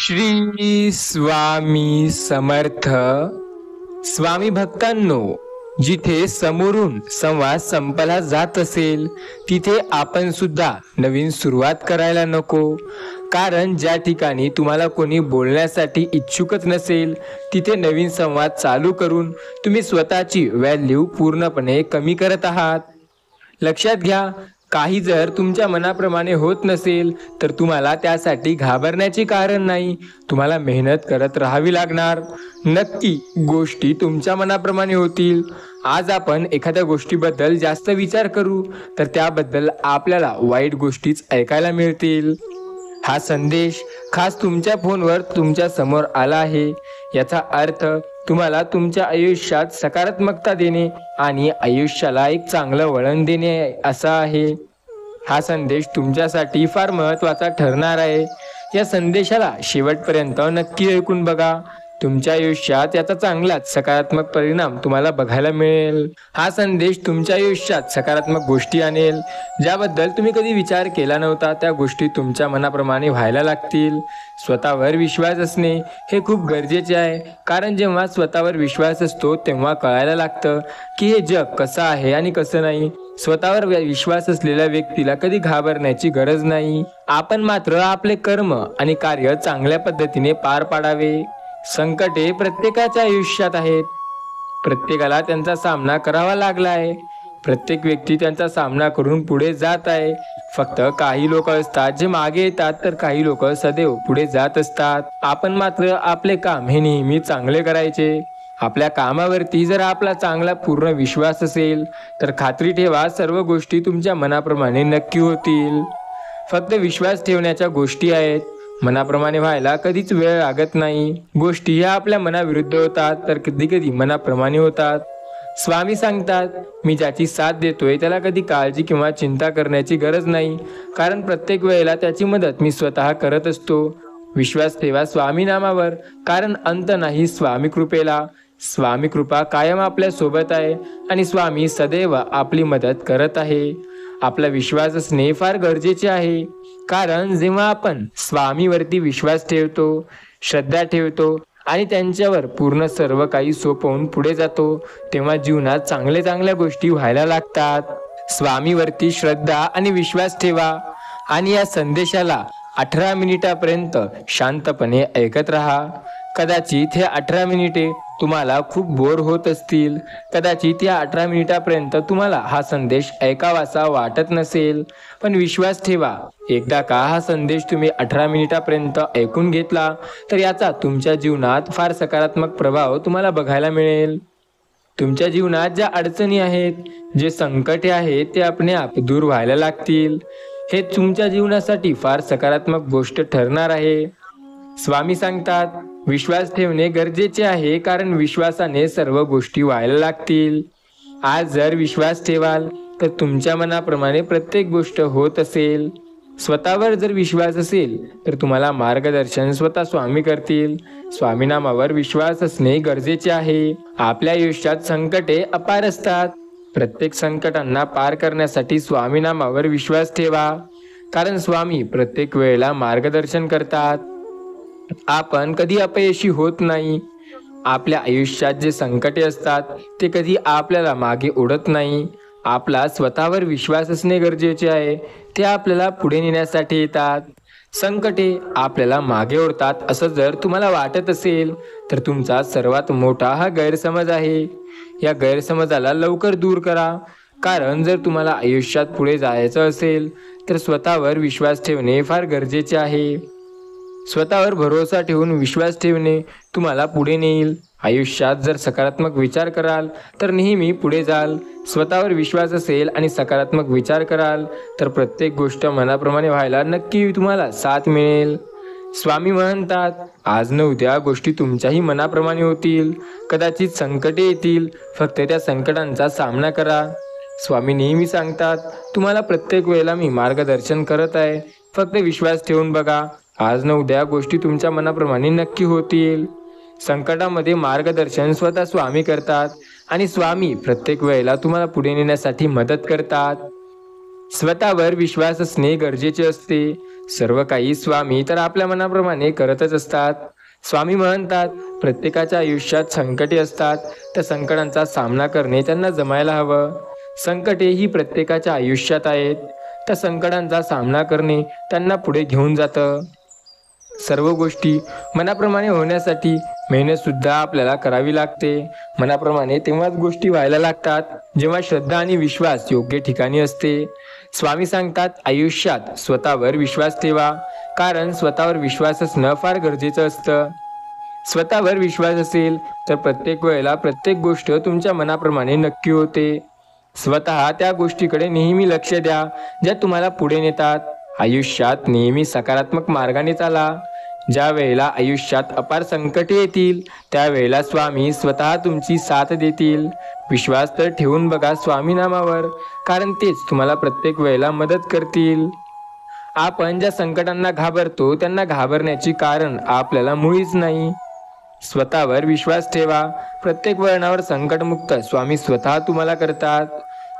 श्री स्वामी समर्थ. स्वामी भक्तांनो, जिथे समोरून संवाद संपला जात असेल तिथे आपण सुद्धा नवीन सुरुवात करायला नको. कारण ज्या ठिकाणी तुम्हाला कोणी बोलण्यासाठी इच्छुकच नसेल तिथे नवीन संवाद चालू करून तुम्ही स्वतःची व्हॅल्यू पूर्णपणे कमी करत आहात. लक्षात घ्या, काही जर तुमच्या मनाप्रमाणे होत नसेल तर तुम्हाला त्यासाठी घाबरण्याचे कारण नाही. तुम्हाला मेहनत करत राहावी लागणार. नक्की गोष्टी तुमच्या मनाप्रमाणे होतील. आज आपण एखाद्या गोष्टीबद्दल जास्त विचार करू तर त्याबद्दल आपल्याला वाईट गोष्टीच ऐकायला मिळतील. हा संदेश खास तुमच्या फोनवर तुमच्या समोर आला आहे. याचा अर्थ तुम्हाला तुमच्या आयुष्यात सकारात्मकता देणे आणि आयुष्याला एक चांगलं वळण देणे असा आहे. हा संदेश तुमच्यासाठी फार महत्त्वाचा ठरणार आहे. या संदेशाला शेवटपर्यंत नक्की ऐकून बघा. तुमच्या आयुष्यात याचा चांगलाच सकारात्मक परिणाम तुम्हाला बघायला मिळेल. हा संदेश तुमच्या आयुष्यात सकारात्मक गोष्टी आणेल. ज्याबद्दल तुम्ही कधी विचार केला नव्हता त्या गोष्टी तुमच्या मनाप्रमाणे व्हायला लागतील. स्वतःवर विश्वास असणे हे खूप गरजेचे आहे. कारण जेव्हा स्वतःवर विश्वास असतो तेव्हा कळायला लागतं की हे जग कसं आहे आणि कसं नाही. स्वतःवर विश्वास असलेल्या व्यक्तीला कधी घाबरण्याची गरज नाही. आपण मात्र आपले कर्म आणि कार्य चांगल्या पद्धतीने पार पाडावे. संकटे प्रत्येकाच्या आयुष्यात आहेत. प्रत्येकाला त्यांचा सामना करावा लागला आहे. प्रत्येक व्यक्ती त्यांचा सामना करून पुढे जात आहे. फक्त काही लोक असतात जे मागे येतात तर काही लोक सदैव पुढे जात असतात. आपण मात्र आपले काम हे नेहमी चांगले करायचे. आपल्या कामावरती जर आपला चांगला पूर्ण विश्वास असेल तर खात्री ठेवा सर्व गोष्टी तुमच्या मनाप्रमाणे नक्की होतील. फक्त विश्वास ठेवण्याच्या गोष्टी आहेत. मनाप्रमाणे व्हायला कधीच वेळ लागत नाही. गोष्टी ह्या आपल्या मनाविरुद्ध होतात तर कधी कधी मनाप्रमाणे होतात. स्वामी सांगतात, मी ज्याची साथ देतोय त्याला कधी काळजी किंवा चिंता करण्याची गरज नाही. कारण प्रत्येक वेळेला त्याची मदत मी स्वतः करत असतो. विश्वास ठेवा स्वामी नामावर, कारण अंत नाही स्वामी कृपेला. स्वामी कृपा कायम आपल्या सोबत आहे आणि स्वामी सदैव आपली मदत करत आहे. आपला विश्वास असणे फार गरजेचे आहे. कारण जेव्हा आपण स्वामीवरती विश्वास ठेवतो, श्रद्धा ठेवतो आणि त्यांच्यावर पूर्ण सर्व काही सोपवून पुढे जातो तेव्हा जीवनात चांगल्या गोष्टी व्हायला लागतात. स्वामीवरती श्रद्धा आणि विश्वास ठेवा आणि या संदेशाला 18 मिनिटापर्यंत शांतपणे ऐकत राहा. कदाचित हे 18 मिनिटे तुम्हाला खूप बोर होत असतील. कदाचित या 18 मिनिटापर्यंत तुम्हाला हा संदेश ऐकावासा वाटत नसेल. पण विश्वास ठेवा, एकदा का हा संदेश तुम्ही 18 मिनिटापर्यंत ऐकून घेतला तर याचा तुमच्या जीवनात फार सकारात्मक प्रभाव तुम्हाला बघायला मिळेल. तुमच्या जीवनात ज्या अडचणी आहेत, जे संकटे आहेत ते आपणआप दूर व्हायला लागतील. हे तुमच्या जीवनासाठी फार सकारात्मक गोष्ट ठरणार आहे. स्वामी सांगतात, विश्वास ठेवणे गरजेचे आहे कारण विश्वासाने सर्व गोष्टी व्हायला लागतील. आज जर विश्वास ठेवाल तर तुमच्या मनाप्रमाणे प्रत्येक गोष्ट होत असेल. स्वतःवर जर विश्वास असेल तर तुम्हाला मार्गदर्शन स्वतः स्वामी करतील. स्वामी नामावर विश्वास असणे गरजेचे आहे. आपल्या आयुष्यात संकटे अपार असतात. प्रत्येक संकटांना पार करण्यासाठी स्वामी नामावर विश्वास ठेवा, कारण स्वामी प्रत्येक वेळेला मार्गदर्शन करतात. आपण कधी अपयशी होत नाही. आपल्या आयुष्यात जे संकटे असतात ते कधी आपल्याला मागे ओढत नाही. आपला स्वतःवर विश्वास असणे गरजेचे आहे. ते आपल्याला पुढे नेण्यासाठी येतात. संकटे आपल्याला मागे ओढतात असं जर तुम्हाला वाटत असेल तर तुमचा सर्वात मोठा हा गैरसमज आहे. या गैरसमजाला लवकर दूर करा. कारण जर तुम्हाला आयुष्यात पुढे जायचं असेल तर स्वतःवर विश्वास ठेवणे फार गरजेचे आहे. स्वतःवर भरोसा ठेवून विश्वास ठेवणे तुम्हाला पुढे नेईल. आयुष्यात जर सकारात्मक विचार कराल तर नेहमी पुढे जाल. स्वतःवर विश्वास असेल आणि सकारात्मक विचार कराल तर प्रत्येक गोष्ट मनाप्रमाणे व्हायला नक्की तुम्हाला साथ मिळेल. स्वामी म्हणतात, आज न उद्या गोष्टी तुमच्याही मनाप्रमाणे होतील. कदाचित संकटे येतील, फक्त त्या संकटांचा सामना करा. स्वामी नेहमी सांगतात, तुम्हाला प्रत्येक वेळेला मी मार्गदर्शन करत आहे. फक्त विश्वास ठेवून बघा. आज न उद्या गोष्टी तुमच्या मनाप्रमाणे नक्की होतील. संकटामध्ये मार्गदर्शन स्वतः स्वामी करतात आणि स्वामी प्रत्येक वेळेला तुम्हाला पुढे नेण्यासाठी मदत करतात. स्वतःवर विश्वास असणे गरजेचे असते. सर्व काही स्वामी तर आपल्या मनाप्रमाणे करतच असतात. स्वामी म्हणतात, प्रत्येकाच्या आयुष्यात संकटे असतात, त्या संकटांचा सामना करणे त्यांना जमायला हवं. संकटे ही प्रत्येकाच्या आयुष्यात आहेत, त्या संकटांचा सामना करणे त्यांना पुढे घेऊन जातं. सर्व गोष्टी मनाप्रमाणे होण्यासाठी मेहनत सुद्धा आपल्याला करावी लागते. मनाप्रमाणे तेव्हाच गोष्टी व्हायला लागतात, जेव्हा श्रद्धा आणि विश्वास योग्य ठिकाणी असते. स्वामी सांगतात, आयुष्यात स्वतःवर विश्वास ठेवा, कारण स्वतःवर विश्वास असणं फार गरजेचं असतं. स्वतःवर विश्वास असेल तर प्रत्येक वेळेला प्रत्येक गोष्ट तुमच्या मनाप्रमाणे नक्की होते. स्वतः त्या गोष्टीकडे नेहमी लक्ष द्या ज्या तुम्हाला पुढे नेतात. आयुष्यात नेहमी सकारात्मक मार्गाने चाला. ज्या वेळेला आयुष्यात अपार संकटे येतील त्यावेळेला स्वामी स्वतः तुमची साथ देतील. विश्वास तर ठेवून बघा स्वामी नामावर, कारण तेच तुम्हाला प्रत्येक वेळेला मदत करतील. आपण ज्या संकटांना घाबरतो त्यांना घाबरण्याची कारण आपल्याला मुळीच नाही. स्वतःवर विश्वास ठेवा. प्रत्येक वळणावर संकटमुक्त स्वामी स्वतः तुम्हाला करतात.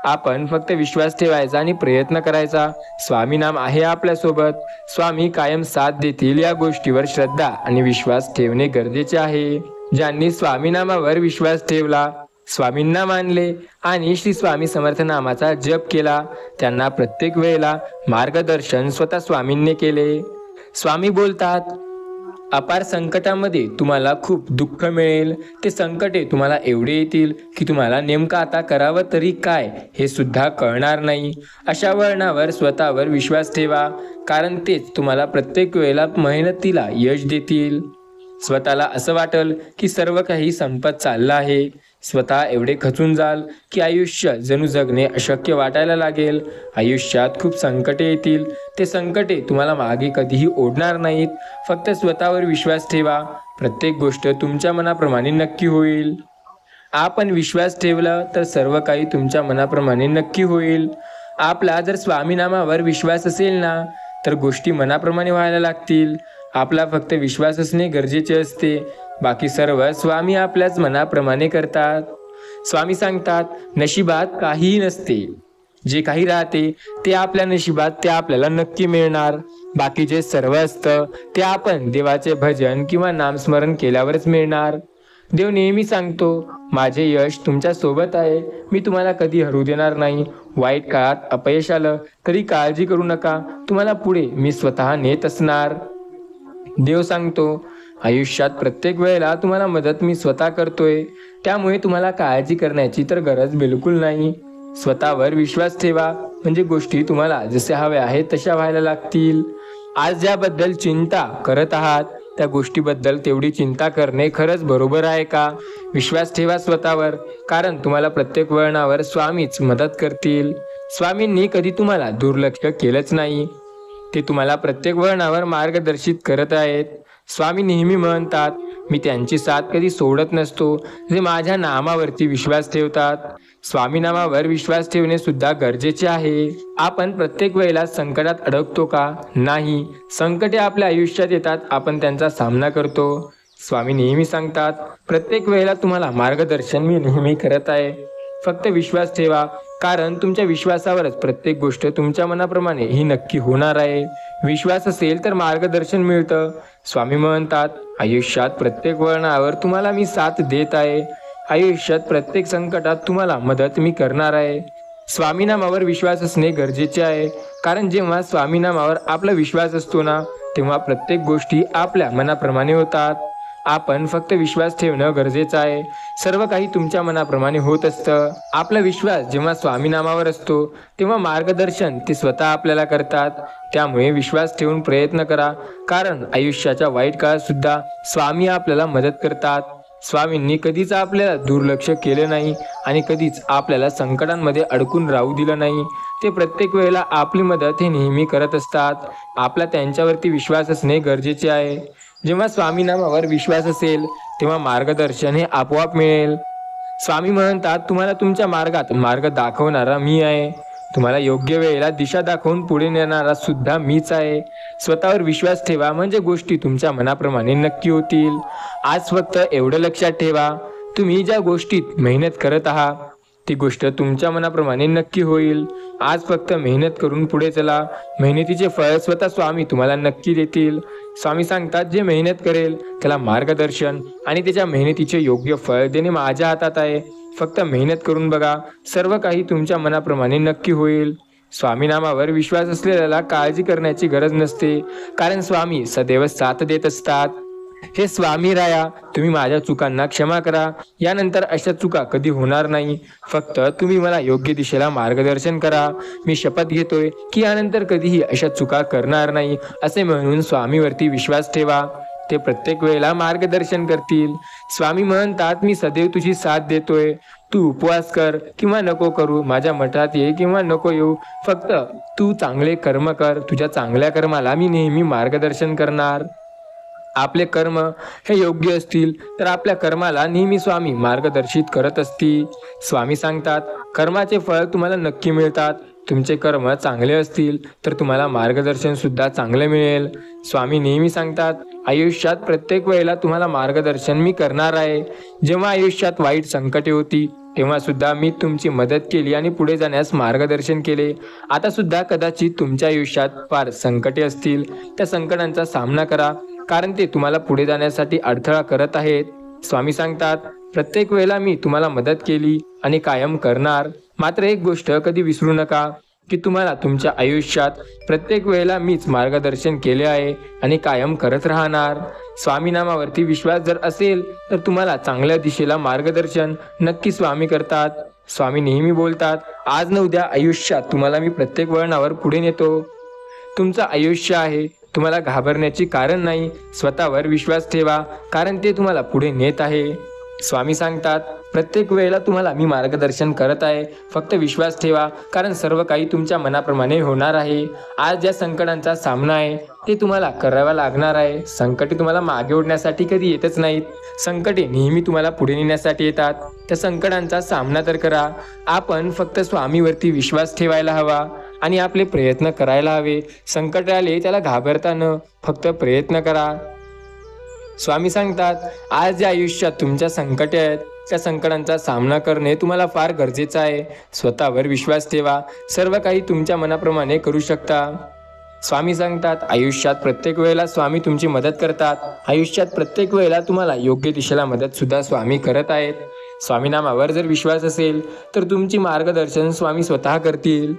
आपण फक्त विश्वास ठेवायचा आणि प्रयत्न करायचा. स्वामी नाम आहे आपल्यासोबत. स्वामी कायम साथ देतील, या गोष्टीवर श्रद्धा आणि विश्वास ठेवणे गरजेचे आहे. ज्यांनी स्वामी नामावर विश्वास ठेवला, स्वामींना मानले आणि श्री स्वामी समर्थ नामाचा जप केला, त्यांना प्रत्येक वेळेला मार्गदर्शन स्वतः स्वामींनी केले. स्वामी बोलतात, अपार संकटामध्ये तुम्हाला खूप दुःख मिळेल. ते संकटे तुम्हाला एवढे येतील की तुम्हाला नेमकं आता करावं तरी काय हे सुद्धा कळणार नाही. अशा वळणावर स्वतःवर विश्वास ठेवा, कारण तेच तुम्हाला प्रत्येक वेळेला मेहनतीला यश देतील. स्वतःला असं वाटेल की सर्व काही संपत चाललं आहे. स्वतः एवढे खचून जाल की आयुष्य जणू जगणे अशक्य वाटायला लागेल. आयुष्यात खूप संकटे येतील. ते संकटे तुम्हाला मागे कधीही ओढणार नाहीत. फक्त स्वतःवर विश्वास ठेवा. प्रत्येक गोष्ट तुमच्या मनाप्रमाणे नक्की होईल. आपण विश्वास ठेवला तर सर्व काही तुमच्या मनाप्रमाणे नक्की होईल. आपला जर स्वामी नामावर विश्वास असेल ना, तर गोष्टी मनाप्रमाणे व्हायला लागतील. आपला फक्त विश्वास असणे गरजेचे असते. बाकी सर्व स्वामी आपल्याच मनाप्रमाणे करतात. स्वामी सांगतात, नशिबात काहीही नसते. जे काही राहते ते आपल्या नशिबात ते आपल्याला नक्की मिळणार. बाकी जे सर्व असतं ते आपण देवाचे भजन किंवा नामस्मरण केल्यावरच मिळणार. देव नेहमी सांगतो, माझे यश तुमच्या सोबत आहे. मी तुम्हाला कधी हरू देणार नाही. वाईट काळात अपयश आलं तरी काळजी करू नका. तुम्हाला पुढे मी स्वतः नेत असणार. देव सांगतो, आयुष्यात प्रत्येक वेळेला तुम्हाला मदत मी स्वतः करतोय. त्यामुळे तुम्हाला काळजी करण्याची तर गरज बिलकुल नाही. स्वतःवर विश्वास ठेवा, म्हणजे गोष्टी तुम्हाला जशा हव्या आहेत तशा व्हायला लागतील. आज ज्याबद्दल चिंता करत आहात त्या गोष्टीबद्दल तेवढी चिंता करणे खरंच बरोबर आहे का? विश्वास ठेवा स्वतःवर, कारण तुम्हाला प्रत्येक वळणावर स्वामीच मदत करतील. स्वामींनी कधी तुम्हाला दुर्लक्ष केलंच नाही. ते तुम्हाला प्रत्येक वळणावर मार्गदर्शित करत आहेत. स्वामी नेहमी म्हणतात, मी त्यांची साथ कधी सोडत नसतो जे माझ्या नामावरती विश्वास ठेवतात. स्वामी नामावर विश्वास ठेवणे सुद्धा गरजेचे आहे. आपण प्रत्येक वेळेला संकटात अडकतो का? नाही. संकटे आपल्या आयुष्यात येतात, आपण त्यांचा सामना करतो. स्वामी नेहमी सांगतात, प्रत्येक वेळेला तुम्हाला मार्गदर्शन मी नेहमी करत आहे. फक्त विश्वास ठेवा, कारण तुमच्या विश्वासावरच प्रत्येक गोष्ट तुमच्या मनाप्रमाणे ही नक्की होणार आहे. विश्वास असेल तर मार्गदर्शन मिळतं. स्वामी म्हणतात, आयुष्यात प्रत्येक वळणावर तुम्हाला मी साथ देत आहे. आयुष्यात प्रत्येक संकटात तुम्हाला मदत मी करणार आहे. स्वामी नामावर विश्वास असणे गरजेचे आहे, कारण जेव्हा स्वामी नामावर आपला विश्वास असतो ना, तेव्हा प्रत्येक गोष्टी आपल्या मनाप्रमाणे होतात. आपण फक्त विश्वास ठेवणं गरजेचं आहे. सर्व काही तुमच्या मनाप्रमाणे होत असतं. आपला विश्वास जेव्हा स्वामी नामावर असतो तेव्हा मार्गदर्शन ते स्वतः आपल्याला करतात. त्यामुळे विश्वास ठेवून प्रयत्न करा, कारण आयुष्याच्या वाईट काळात सुद्धा स्वामी आपल्याला मदत करतात. स्वामींनी कधीच आपल्याला दुर्लक्ष केलं नाही आणि कधीच आपल्याला संकटांमध्ये अडकून राहू दिलं नाही. ते प्रत्येक वेळेला आपली मदत हे नेहमी करत असतात. आपला त्यांच्यावरती विश्वास असणे गरजेचे आहे. जेव्हा स्वामी नामावर विश्वास असेल तेव्हा मार्गदर्शन हे आपोआप मिळेल. स्वामी म्हणतात, तुम्हाला तुमच्या मार्गात मार्ग दाखवणारा मी आहे. तुम्हाला योग्य वेळेला दिशा दाखवून पुढे नेणारा सुद्धा मीच आहे. स्वतःवर विश्वास ठेवा, म्हणजे गोष्टी तुमच्या मनाप्रमाणे नक्की होतील. आज फक्त एवढं लक्षात ठेवा, तुम्ही ज्या गोष्टीत मेहनत करत आहात ती गोष्ट तुमच्या मनाप्रमाणे नक्की होईल. आज फक्त मेहनत करून पुढे चला. मेहनतीचे फळ स्वतः स्वामी तुम्हाला नक्की देतील. स्वामी सांगतात, जे मेहनत करेल त्याला मार्गदर्शन आणि त्याच्या मेहनतीचे योग्य फळ देणे माझ्या हातात आहे. फक्त मेहनत करून बघा, सर्व काही तुमच्या मनाप्रमाणे नक्की होईल. स्वामी नामावर विश्वास असलेल्याला काळजी करण्याची गरज नसते, कारण स्वामी सदैव साथ देत असतात. हे स्वामी राया, तुम्ही माझ्या चुकांना क्षमा करा. यानंतर अशा चुका कधी होणार नाही. फक्त तुम्ही मला योग्य दिशेला मार्गदर्शन करा. मी शपथ घेतोय की यानंतर कधीही अशा चुका करणार नाही. असे म्हणून स्वामीवरती विश्वास ठेवा. ते प्रत्येक वेळेला मार्गदर्शन करतील. स्वामी म्हणतात, मी सदैव तुझी साथ देतोय. तू उपवास कर किंवा नको करू, माझ्या मठात ये किंवा नको येऊ, फक्त तू चांगले कर्म कर. तुझ्या चांगल्या कर्माला मी नेहमी मार्गदर्शन करणार. आपले कर्म हे योग्य असतील तर आपल्या कर्माला नेहमी स्वामी मार्गदर्शित करत असतील. स्वामी सांगतात, कर्माचे फळ तुम्हाला नक्की मिळतात. तुमचे कर्म चांगले असतील तर तुम्हाला मार्गदर्शन सुद्धा चांगले मिळेल. स्वामी नेहमी सांगतात, आयुष्यात प्रत्येक वेळेला तुम्हाला मार्गदर्शन मी करणार आहे. जेव्हा आयुष्यात वाईट संकटे होती तेव्हा सुद्धा मी तुमची मदत केली आणि पुढे जाण्यास मार्गदर्शन केले. आता सुद्धा कदाचित तुमच्या आयुष्यात फार संकटे असतील. त्या संकटांचा सामना करा, कारण ते तुम्हाला पुढे जाण्यासाठी अडथळा करत आहेत. स्वामी सांगतात, प्रत्येक वेळेला मी तुम्हाला मदत केली आणि कायम करणार. मात्र एक गोष्ट कधी विसरू नका की तुम्हाला तुमच्या आयुष्यात प्रत्येक वेळेला मीच मार्गदर्शन केले आहे आणि कायम करत राहणार. स्वामी नामावरती विश्वास जर असेल तर तुम्हाला चांगल्या दिशेला मार्गदर्शन नक्की स्वामी करतात. स्वामी नेहमी बोलतात, आज न उद्या आयुष्यात तुम्हाला मी प्रत्येक वळणावर पुढे नेतो. तुमचं आयुष्य आहे, तुम्हाला घाबरण्याची कारण नाही. स्वतःवर विश्वास ठेवा, कारण ते तुम्हाला पुढे नेत आहे. स्वामी सांगतात, प्रत्येक वेळेला तुम्हाला मी मार्गदर्शन करत आहे. फक्त विश्वास ठेवा, कारण सर्व काही तुमच्या मनाप्रमाणे होणार आहे. आज ज्या संकटांचा सामना आहे ते तुम्हाला करावा लागणार आहे. संकटे तुम्हाला मागे ओढण्यासाठी कधी येतच नाहीत. संकटे नेहमी तुम्हाला पुढे नेण्यासाठी येतात. त्या संकटांचा सामना तर करा. आपण फक्त स्वामीवरती विश्वास ठेवायला हवा आणि आपले प्रयत्न करायला हवे. संकट आले त्याला घाबरता न, फक्त प्रयत्न करा. स्वामी सांगतात, आज ज्या आयुष्यात तुमच्या संकटे आहेत त्या संकटांचा सामना करणे तुम्हाला फार गरजेचं आहे. स्वतःवर विश्वास ठेवा. सर्व काही तुमच्या मनाप्रमाणे करू शकता. स्वामी सांगतात, आयुष्यात प्रत्येक वेळेला स्वामी तुमची मदत करतात. आयुष्यात प्रत्येक वेळेला तुम्हाला योग्य दिशेला मदत सुद्धा स्वामी करत आहेत. स्वामी नामावर जर विश्वास असेल तर तुमची मार्गदर्शन स्वामी स्वतः करतील.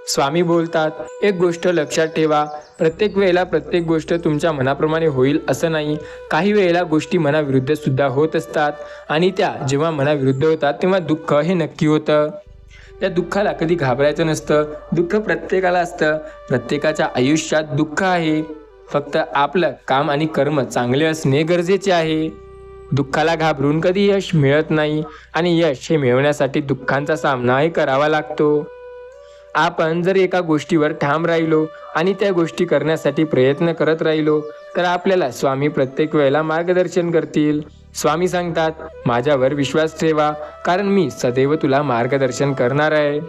स्वामी बोलतात, एक गोष्ट लक्षात ठेवा, प्रत्येक वेळेला प्रत्येक गोष्ट तुमच्या मनाप्रमाणे होईल असं नाही. काही वेळेला गोष्टी मनाविरुद्ध सुद्धा होत असतात आणि त्या जेव्हा मनाविरुद्ध होतात तेव्हा दुःख हे नक्की होतं. त्या दुःखाला कधी घाबरायचं नसतं. दुःख प्रत्येकाला असतं. प्रत्येकाच्या आयुष्यात दुःख आहे. फक्त आपलं काम आणि कर्म चांगले असणे गरजेचे आहे. दुःखाला घाबरून कधी यश मिळत नाही आणि यश हे मिळवण्यासाठी दुःखांचा सामना हे करावा लागतो. आपण जर एका गोष्टीवर ठाम राहिलो आणि त्या गोष्टी करण्यासाठी प्रयत्न करत राहिलो तर आपल्याला स्वामी प्रत्येक वेळेला मार्गदर्शन करतील. स्वामी सांगतात, माझ्यावर विश्वास ठेवा, कारण मी सदैव तुला मार्गदर्शन करणार आहे.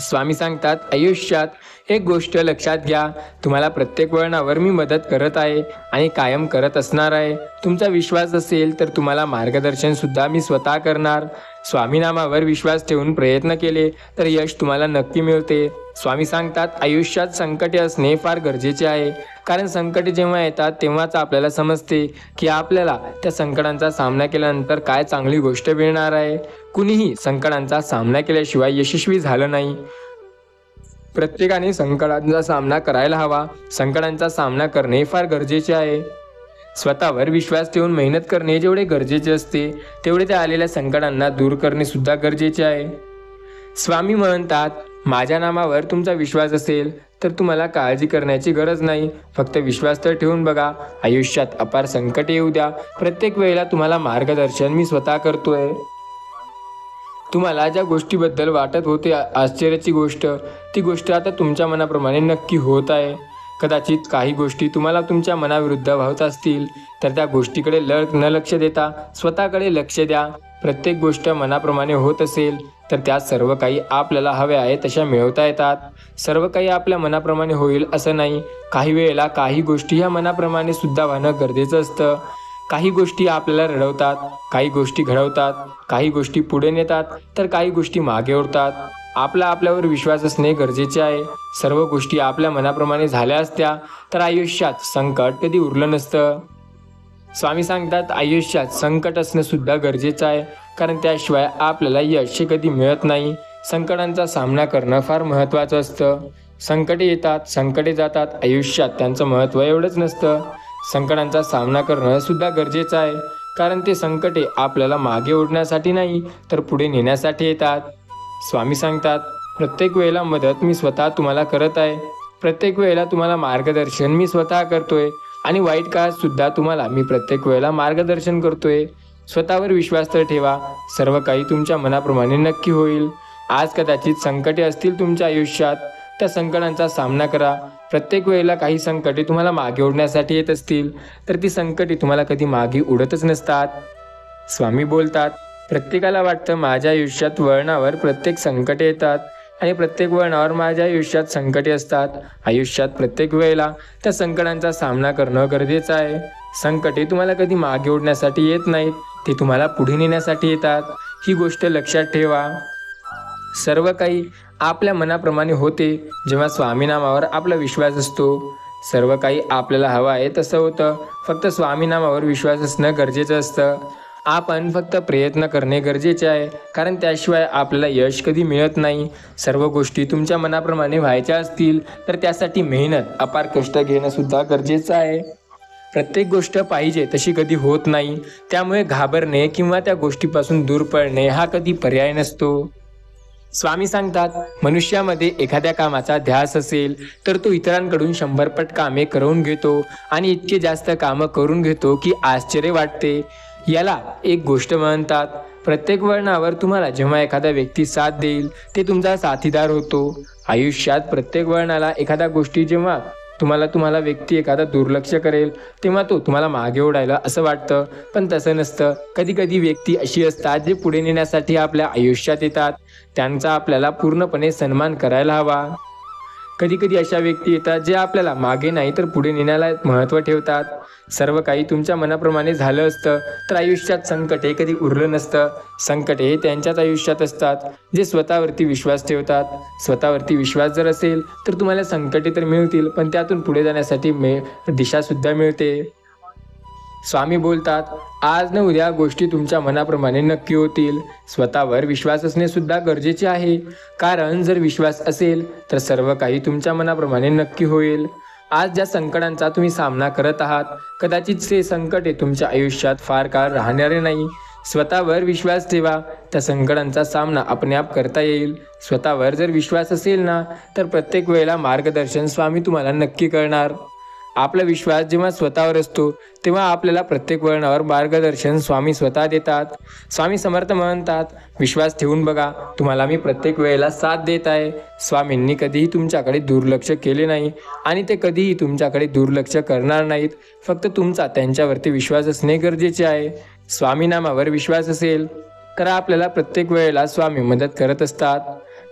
स्वामी सांगतात, आयुष्यात एक गोष्ट लक्षात घ्या, तुम्हाला प्रत्येक वळणावर मी मदत करत आहे आणि कायम करत असणार आहे. तुमचा विश्वास असेल तर तुम्हाला मार्गदर्शन सुद्धा मी स्वतः करणार. स्वामी नामावर विश्वास ठेवून प्रयत्न केले तर यश तुम्हाला नक्की मिळते. स्वामी सांगतात, आयुष्यात संकटे असणे फार गरजेचे आहे, कारण संकटे जेव्हा येतात तेव्हाच आपल्याला समजते की आपल्याला त्या संकटांचा सामना केल्यानंतर काय चांगली गोष्ट मिळणार आहे. कुणीही संकटांचा सामना केल्याशिवाय यशस्वी झालं नाही. प्रत्येकाने संकटांचा सामना करायला हवा. संकटांचा सामना करणे फार गरजेचे आहे. स्वतःवर विश्वास ठेवून मेहनत करणे जेवढे गरजेचे असते तेवढे त्या आलेल्या संकटांना दूर करणे सुद्धा गरजेचे आहे. स्वामी म्हणतात, माझ्या नामावर तुमचा विश्वास असेल तर तुम्हाला काळजी करण्याची गरज नाही. फक्त विश्वास तर ठेवून बघा. आयुष्यात अपार संकटे येऊ द्या, प्रत्येक वेळेला तुम्हाला मार्गदर्शन मी स्वतः करतोय. तुम्हाला ज्या गोष्टीबद्दल वाटत होते आश्चर्याची गोष्ट, ती गोष्ट आता तुमच्या मनाप्रमाणे नक्की होत आहे. कदाचित काही गोष्टी तुम्हाला तुमच्या मनाविरुद्ध वाहत असतील तर त्या गोष्टीकडे न लक्ष देता स्वतःकडे लक्ष द्या. प्रत्येक गोष्ट मनाप्रमाणे होत असेल तर त्यात सर्व काही आपल्याला हवे आहे तशा मिळवता येतात. सर्व काही आपल्या मनाप्रमाणे होईल असं नाही. काही वेळेला काही गोष्टी ह्या मनाप्रमाणे सुद्धा व्हाणं गरजेचं असतं. काही गोष्टी आपल्याला रडवतात, काही गोष्टी घडवतात, काही गोष्टी पुढे नेतात, तर काही गोष्टी मागे ओढतात. आपल्यावर विश्वास असणे गरजेचे आहे. सर्व गोष्टी आपल्या मनाप्रमाणे झाल्या असत्या तर आयुष्यात संकट कधी उरलं नसतं. स्वामी सांगतात, आयुष्यात संकट असणं सुद्धा गरजेचं आहे, कारण त्याशिवाय आपल्याला यश कधी मिळत नाही. संकटांचा सामना करणं फार महत्त्वाचं असतं. संकटे येतात, संकटे जातात, आयुष्यात त्यांचं महत्त्व एवढंच नसतं. संकटांचा सामना करणं सुद्धा गरजेचं आहे, कारण ते संकटे आपल्याला मागे ओढण्यासाठी नाही तर पुढे नेण्यासाठी येतात. स्वामी सांगतात, प्रत्येक वेळेला मदत मी स्वतः तुम्हाला करत आहे. प्रत्येक वेळेला तुम्हाला मार्गदर्शन मी स्वतः करतोय आणि वाईट काळात सुद्धा तुम्हाला मी प्रत्येक वेळेला मार्गदर्शन करतोय. स्वतःवर विश्वास तर ठेवा, सर्व काही तुमच्या मनाप्रमाणे नक्की होईल. आज कदाचित संकटे असतील तुमच्या आयुष्यात, त्या संकटांचा सामना करा. प्रत्येक वेळेला काही संकटे तुम्हाला मागे ओढण्यासाठी येत असतील तर ती संकटे तुम्हाला कधी मागे उडतच नसतात. स्वामी बोलतात, प्रत्येकाला वाटतं माझ्या आयुष्यात वळणावर प्रत्येक संकटे येतात आणि प्रत्येक वळणावर माझ्या आयुष्यात संकटे असतात. आयुष्यात प्रत्येक वेळेला त्या संकटांचा सामना करणं गरजेचं आहे. संकटे तुम्हाला कधी मागे ओढण्यासाठी येत नाहीत, ते तुम्हाला पुढे नेण्यासाठी येतात. ही गोष्ट लक्षात ठेवा. सर्व काही आपल्या मनाप्रमाणे होते जेव्हा स्वामीनामावर आपला विश्वास असतो. सर्व काही आपल्याला हवं आहे तसं होतं. फक्त स्वामीनामावर विश्वास असणं गरजेचं असतं. आपण फक्त प्रयत्न करणे गरजेचे आहे, कारण त्याशिवाय आपल्याला यश कधी मिळत नाही. सर्व गोष्टी तुमच्या मनाप्रमाणे व्हायच्या असतील तर त्यासाठी मेहनत, अपार कष्ट घेणं सुद्धा गरजेचं आहे. प्रत्येक गोष्ट पाहिजे तशी कधी होत नाही, त्यामुळे घाबरणे किंवा त्या गोष्टीपासून दूर पळणे हा कधी पर्याय नसतो. स्वामी सांगतात, मनुष्यामध्ये एखाद्या कामाचा ध्यास असेल तर तो इतरांकडून 100 पट कामे करून घेतो आणि इतके जास्त कामं करून घेतो की आश्चर्य वाटते. याला एक गोष्ट म्हणतात. प्रत्येक वळणावर तुम्हाला जेव्हा एखादा व्यक्ती साथ देईल ते तुमचा साथीदार होतो. आयुष्यात प्रत्येक वळणाला एखादा गोष्टी जेव्हा तुम्हाला व्यक्ती एखादा दुर्लक्ष करेल तेव्हा तो तुम्हाला मागे ओढायला असं वाटतं, पण तसं नसतं. कधी कधी व्यक्ती अशी असतात जे पुढे नेण्यासाठी आपल्या आयुष्यात येतात. त्यांचा आपल्याला पूर्णपणे सन्मान करायला हवा. कधी कधी अशा व्यक्ती येतात जे आपल्याला मागे नाही तर पुढे नेण्याला महत्त्व ठेवतात. सर्व काही तुमच्या मनाप्रमाणे झालं असतं तर आयुष्यात संकटे कधी उरलं नसतं. संकटे हे त्यांच्याच आयुष्यात असतात जे स्वतःवरती विश्वास ठेवतात. स्वतःवरती विश्वास जर असेल तर तुम्हाला संकटे तर मिळतील, पण त्यातून पुढे जाण्यासाठी दिशासुद्धा मिळते. स्वामी बोलतात, आज न उद्या गोष्टी तुमच्या मनाप्रमाणे नक्की होतील. स्वतःवर विश्वास असणे सुद्धा गरजेचे आहे, कारण जर विश्वास असेल तर सर्व काही तुमच्या मनाप्रमाणे नक्की होईल. आज ज्या संकटांचा तुम्ही सामना करत आहात, कदाचित ते संकटे तुमच्या आयुष्यात फार काळ राहणारे नाही. स्वतःवर विश्वास ठेवा, त्या संकटांचा सामना आपणआप करता येईल. स्वतःवर जर विश्वास असेल ना तर प्रत्येक वेळेला मार्गदर्शन स्वामी तुम्हाला नक्की करणार. आपला विश्वास जेव्हा स्वतःवर असतो तेव्हा आपल्याला प्रत्येक वळणावर मार्गदर्शन स्वामी स्वतः देतात. स्वामी समर्थ म्हणतात, विश्वास ठेवून बघा, तुम्हाला मी प्रत्येक वेळेला साथ देत आहे. स्वामींनी कधीही तुमच्याकडे दुर्लक्ष केले नाही आणि ते कधीही तुमच्याकडे दुर्लक्ष करणार नाहीत. फक्त तुमचा त्यांच्यावरती विश्वास असणे गरजेचे आहे. स्वामी नामावर विश्वास असेल तर आपल्याला प्रत्येक वेळेला स्वामी मदत करत असतात.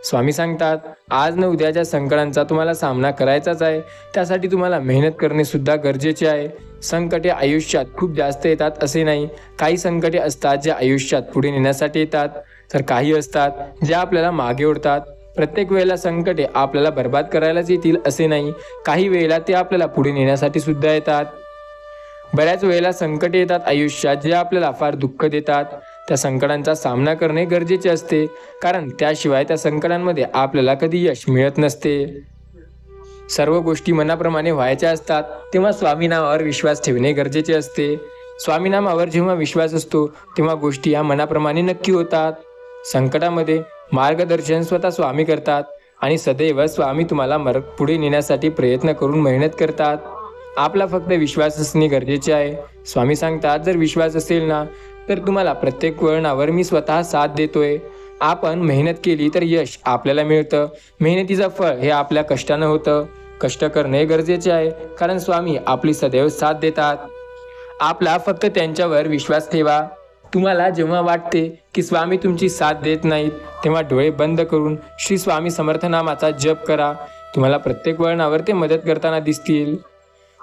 स्वामी सांगतात, आज न उद्या ज्या संकटांचा तुम्हाला सामना करायचाच आहे त्यासाठी तुम्हाला मेहनत करणे सुद्धा गरजेचे आहे. संकटे आयुष्यात खूप जास्त येतात असे नाही. काही संकटे असतात जे आयुष्यात पुढे नेण्यासाठी येतात, तर काही असतात जे आपल्याला मागे ओढतात. प्रत्येक वेळेला संकटे आपल्याला बर्बाद करायलाच येतील असे नाही. काही वेळेला ते आपल्याला पुढे नेण्यासाठी सुद्धा येतात. बऱ्याच वेळेला संकटे येतात आयुष्यात जे आपल्याला फार दुःख देतात. त्या संकटांचा सामना करणे गरजेचे असते, कारण त्याशिवाय त्या संकटांमध्ये आपल्याला कधी यश मिळत नसते. सर्व गोष्टी मनाप्रमाणे व्हायच्या असतात तेव्हा स्वामीनामावर विश्वास ठेवणे गरजेचे असते. स्वामीनामावर जेव्हा विश्वास असतो तेव्हा गोष्टी या मनाप्रमाणे नक्की होतात. संकटामध्ये मार्गदर्शन स्वतः स्वामी करतात आणि सदैव स्वामी तुम्हाला पुढे नेण्यासाठी प्रयत्न करून मेहनत करतात. आपला फक्त विश्वास असणे गरजेचे आहे. स्वामी सांगतात, जर विश्वास असेल ना तर तुम्हाला प्रत्येक वळणावर मी स्वतः साथ देतोय. आपण मेहनत केली तर यश आपल्याला मिळतं. मेहनतीचं फळ हे आपल्या कष्टानं होतं. कष्ट करणे गरजेचे आहे, कारण स्वामी आपली सदैव साथ देतात. आपला फक्त त्यांच्यावर विश्वास ठेवा. तुम्हाला जेव्हा वाटते की स्वामी तुमची साथ देत नाहीत तेव्हा डोळे बंद करून श्री स्वामी समर्थ नामाचा जप करा. तुम्हाला प्रत्येक वळणावर ते मदत करताना दिसतील.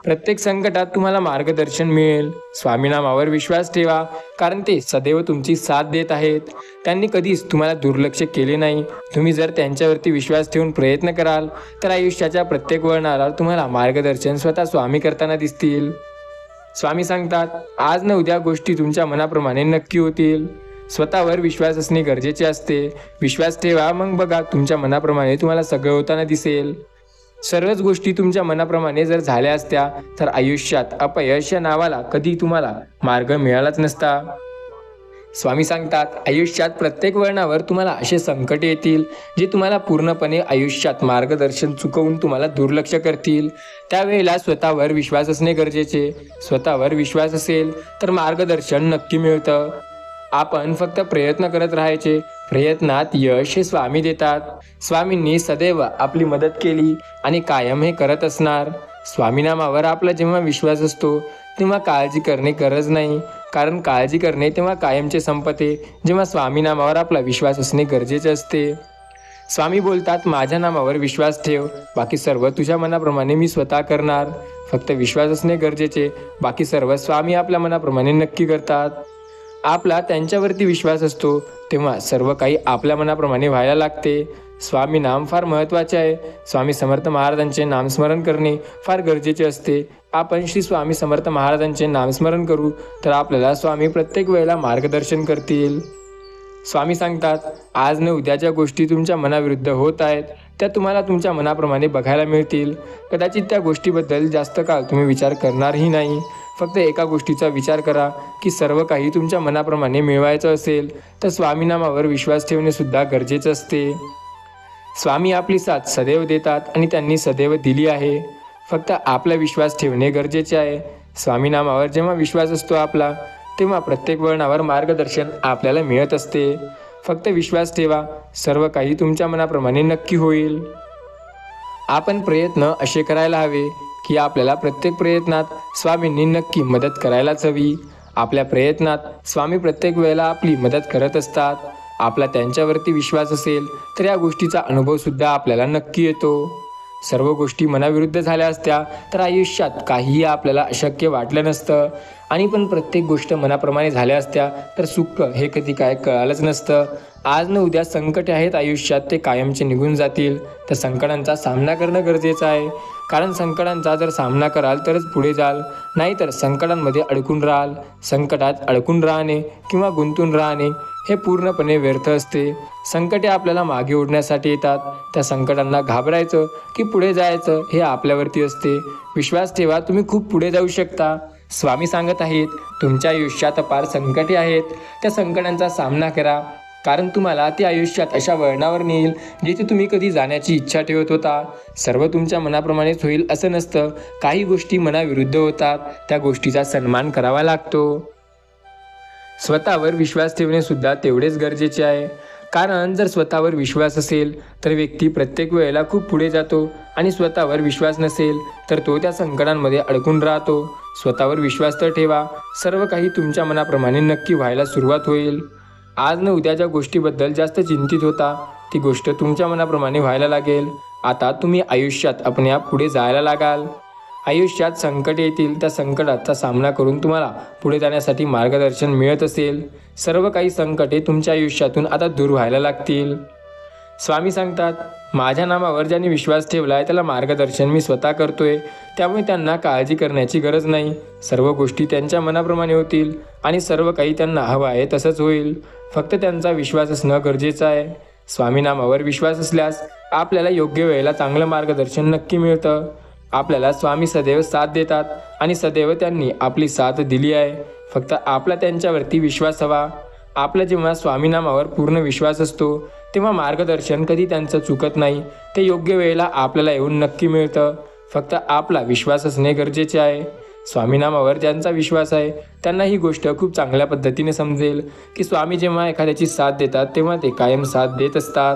प्रत्येक संकटात तुम्हाला मार्गदर्शन मिळेल. स्वामी नामावर विश्वास ठेवा, कारण ते सदैव तुमची साथ देत आहेत. त्यांनी कधीच तुम्हाला दुर्लक्ष केले नाही. तुम्ही जर त्यांच्यावरती विश्वास ठेवून प्रयत्न कराल तर आयुष्याच्या प्रत्येक वळणाला तुम्हाला मार्गदर्शन स्वतः स्वामी करताना दिसतील. स्वामी सांगतात, आज न उद्या गोष्टी तुमच्या मनाप्रमाणे नक्की होतील. स्वतःवर विश्वास असणे गरजेचे असते. विश्वास ठेवा, मग बघा तुमच्या मनाप्रमाणे तुम्हाला सगळं होताना दिसेल. सर्वच गोष्टी तुमच्या मनाप्रमाणे जर झाल्या असत्या तर आयुष्यात अपयश या नावाला कधी तुम्हाला मार्ग मिळालाच नसता. स्वामी सांगतात, आयुष्यात प्रत्येक वळणावर तुम्हाला असे संकट येतील जे तुम्हाला पूर्णपणे आयुष्यात मार्गदर्शन चुकवून तुम्हाला दुर्लक्ष करतील. त्यावेळेला स्वतःवर विश्वास असणे गरजेचे. स्वतःवर विश्वास असेल तर मार्गदर्शन नक्की मिळतं. आपण फक्त प्रयत्न करत राहायचे. प्रयत्नात यश हे स्वामी देतात. स्वामींनी सदैव आपली मदत केली आणि कायम हे करत असणार. स्वामी नामावर आपला जेव्हा विश्वास असतो तेव्हा काळजी करणे गरज नाही, कारण काळजी करणे तेव्हा कायमचे संपते. जेव्हा स्वामी नामावर आपला विश्वास असणे गरजेचे असते. स्वामी बोलतात, माझ्या नामावर विश्वास ठेव, बाकी सर्व तुझ्या मनाप्रमाणे मी स्वतः करणार. फक्त विश्वास असणे गरजेचे, बाकी सर्व स्वामी आपल्या मनाप्रमाणे नक्की करतात. आपला त्यांच्यावरती विश्वास असतो तेव्हा सर्व काही आपल्या मनाप्रमाणे व्हायला लागते. स्वामी नाम फार महत्त्वाचे आहे. स्वामी समर्थ महाराजांचे नामस्मरण करणे फार गरजेचे असते. आपण श्री स्वामी समर्थ महाराजांचे नामस्मरण करू तर आपल्याला स्वामी प्रत्येक वेळेला मार्गदर्शन करतील. स्वामी सांगतात, आज न उद्या ज्या गोष्टी तुमच्या मनाविरुद्ध होत आहेत त्या तुम्हाला तुमच्या मनाप्रमाणे बघायला मिळतील. कदाचित त्या गोष्टीबद्दल जास्त काळ तुम्ही विचार करणारही नाही. फक्त एका गोष्टीचा विचार करा की सर्व काही तुमच्या मनाप्रमाणे मिळवायचं असेल तर स्वामी नामावर विश्वास ठेवणे सुद्धा गरजेचं असते. स्वामी आपली साथ सदैव देतात आणि त्यांनी सदैव दिली आहे. फक्त आपला विश्वास ठेवणे गरजेचे आहे. स्वामी नामावर जेव्हा विश्वास असतो आपला तेव्हा प्रत्येक वळणावर मार्गदर्शन आपल्याला मिळत असते. फक्त विश्वास ठेवा, सर्व काही तुमच्या मनाप्रमाणे नक्की होईल. आपण प्रयत्न असे करायला हवे की आपल्याला प्रत्येक प्रयत्नात स्वामींनी नक्की मदत करायलाच हवी. आपल्या प्रयत्नात स्वामी प्रत्येक वेळेला आपली मदत करत असतात. आपला त्यांच्यावरती विश्वास असेल तर या गोष्टीचा अनुभवसुद्धा आपल्याला नक्की येतो. सर्व गोष्टी मनाविरुद्ध झाल्या असत्या तर आयुष्यात काहीही आपल्याला अशक्य वाटलं नसतं. आणि पण प्रत्येक गोष्ट मनाप्रमाणे झाल्या असत्या तर सुख हे कधी काय कळालंच नसतं. आज न उद्या संकटे आहेत आयुष्यात, ते कायमचे निघून जातील. तर संकटांचा सामना करणं गरजेचं आहे, कारण संकटांचा जर सामना कराल तरच पुढे जाल, नाहीतर संकटांमध्ये अडकून राहाल. संकटात अडकून राहणे किंवा गुंतून राहणे हे पूर्णपणे व्यर्थ असते. संकटे आपल्याला मागे ओढण्यासाठी येतात. त्या संकटांना घाबरायचं की पुढे जायचं हे आपल्यावरती असते. विश्वास ठेवा, तुम्ही खूप पुढे जाऊ शकता. स्वामी सांगत आहेत, तुमच्या आयुष्यात अपार संकटे आहेत. त्या संकटांचा सामना करा, कारण तुम्हाला ते आयुष्यात अशा वळणावर नेईल जिथे तुम्ही कधी जाण्याची इच्छा ठेवत होता. सर्व तुमच्या मनाप्रमाणेच होईल असं नसतं. काही गोष्टी मनाविरुद्ध होतात, त्या गोष्टीचा सन्मान करावा लागतो. स्वतःवर विश्वास ठेवणे सुद्धा तेवढेच गरजेचे आहे, कारण जर स्वतःवर विश्वास असेल तर व्यक्ती प्रत्येक वेळेला खूप पुढे जातो आणि स्वतःवर विश्वास नसेल तर तो त्या संकटांमध्ये अडकून राहतो. स्वतःवर विश्वास तर ठेवा, सर्व काही तुमच्या मनाप्रमाणे नक्की व्हायला सुरुवात होईल. आज न उद्या ज्या गोष्टीबद्दल जास्त चिंतित होता ती गोष्ट तुमच्या मनाप्रमाणे व्हायला लागेल. आता तुम्ही आयुष्यात आपण पुढे जायला लागाल. आयुष्यात संकट येतील, त्या संकटाचा सामना करून तुम्हाला पुढे जाण्यासाठी मार्गदर्शन मिळत असेल. सर्व काही संकटे तुमच्या आयुष्यातून आता दूर व्हायला लागतील. स्वामी सांगतात, माझ्या नामावर ज्यांनी विश्वास ठेवला आहे त्याला मार्गदर्शन मी स्वतः करतोय, त्यामुळे त्यांना काळजी करण्याची गरज नाही. सर्व गोष्टी त्यांच्या मनाप्रमाणे होतील आणि सर्व काही त्यांना हवं आहे तसंच होईल. फक्त त्यांचा विश्वास असणं गरजेचं आहे. स्वामी नामावर विश्वास असल्यास आपल्याला योग्य वेळेला चांगलं मार्गदर्शन नक्की मिळतं. आपल्याला स्वामी सदैव साथ देतात आणि सदैव त्यांनी आपली साथ दिली आहे. फक्त आपला त्यांच्यावरती विश्वास हवा. आपला जेव्हा स्वामी नामावर पूर्ण विश्वास असतो तेव्हा मार्गदर्शन कधी त्यांचं चुकत नाही. ते योग्य वेळेला आपल्याला येऊन नक्की मिळतं. फक्त आपला विश्वास असणे गरजेचे आहे. स्वामी नामावर ज्यांचा विश्वास आहे त्यांना ही गोष्ट खूप चांगल्या पद्धतीने समजेल की स्वामी जेव्हा एखाद्याची साथ देतात तेव्हा ते कायम साथ देत असतात.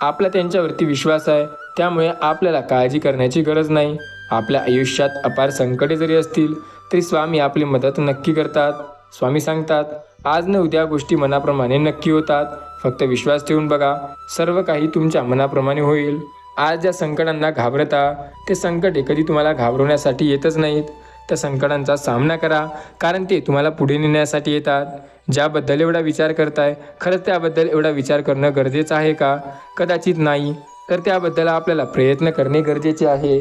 आपला त्यांच्यावरती विश्वास आहे, त्यामुळे आपल्याला काळजी करण्याची गरज नाही. आपल्या आयुष्यात अपार संकटे जरी असतील तरी स्वामी आपली मदत नक्की करतात. स्वामी सांगतात, आज न उद्या गोष्टी मनाप्रमाणे नक्की होतात. फक्त विश्वास ठेवून बघा, सर्व काही तुमच्या मनाप्रमाणे होईल. आज ज्या संकटांना घाबरता ते संकटे कधी तुम्हाला घाबरवण्यासाठी येतच नाहीत. त्या संकटांचा सामना करा, कारण ते तुम्हाला पुढे नेण्यासाठी येतात. ज्याबद्दल एवढा विचार करताय, खरंच त्याबद्दल एवढा विचार करणं गरजेचं आहे का? कदाचित नाही. तर त्याबद्दल आपल्याला प्रयत्न करणे गरजेचे आहे.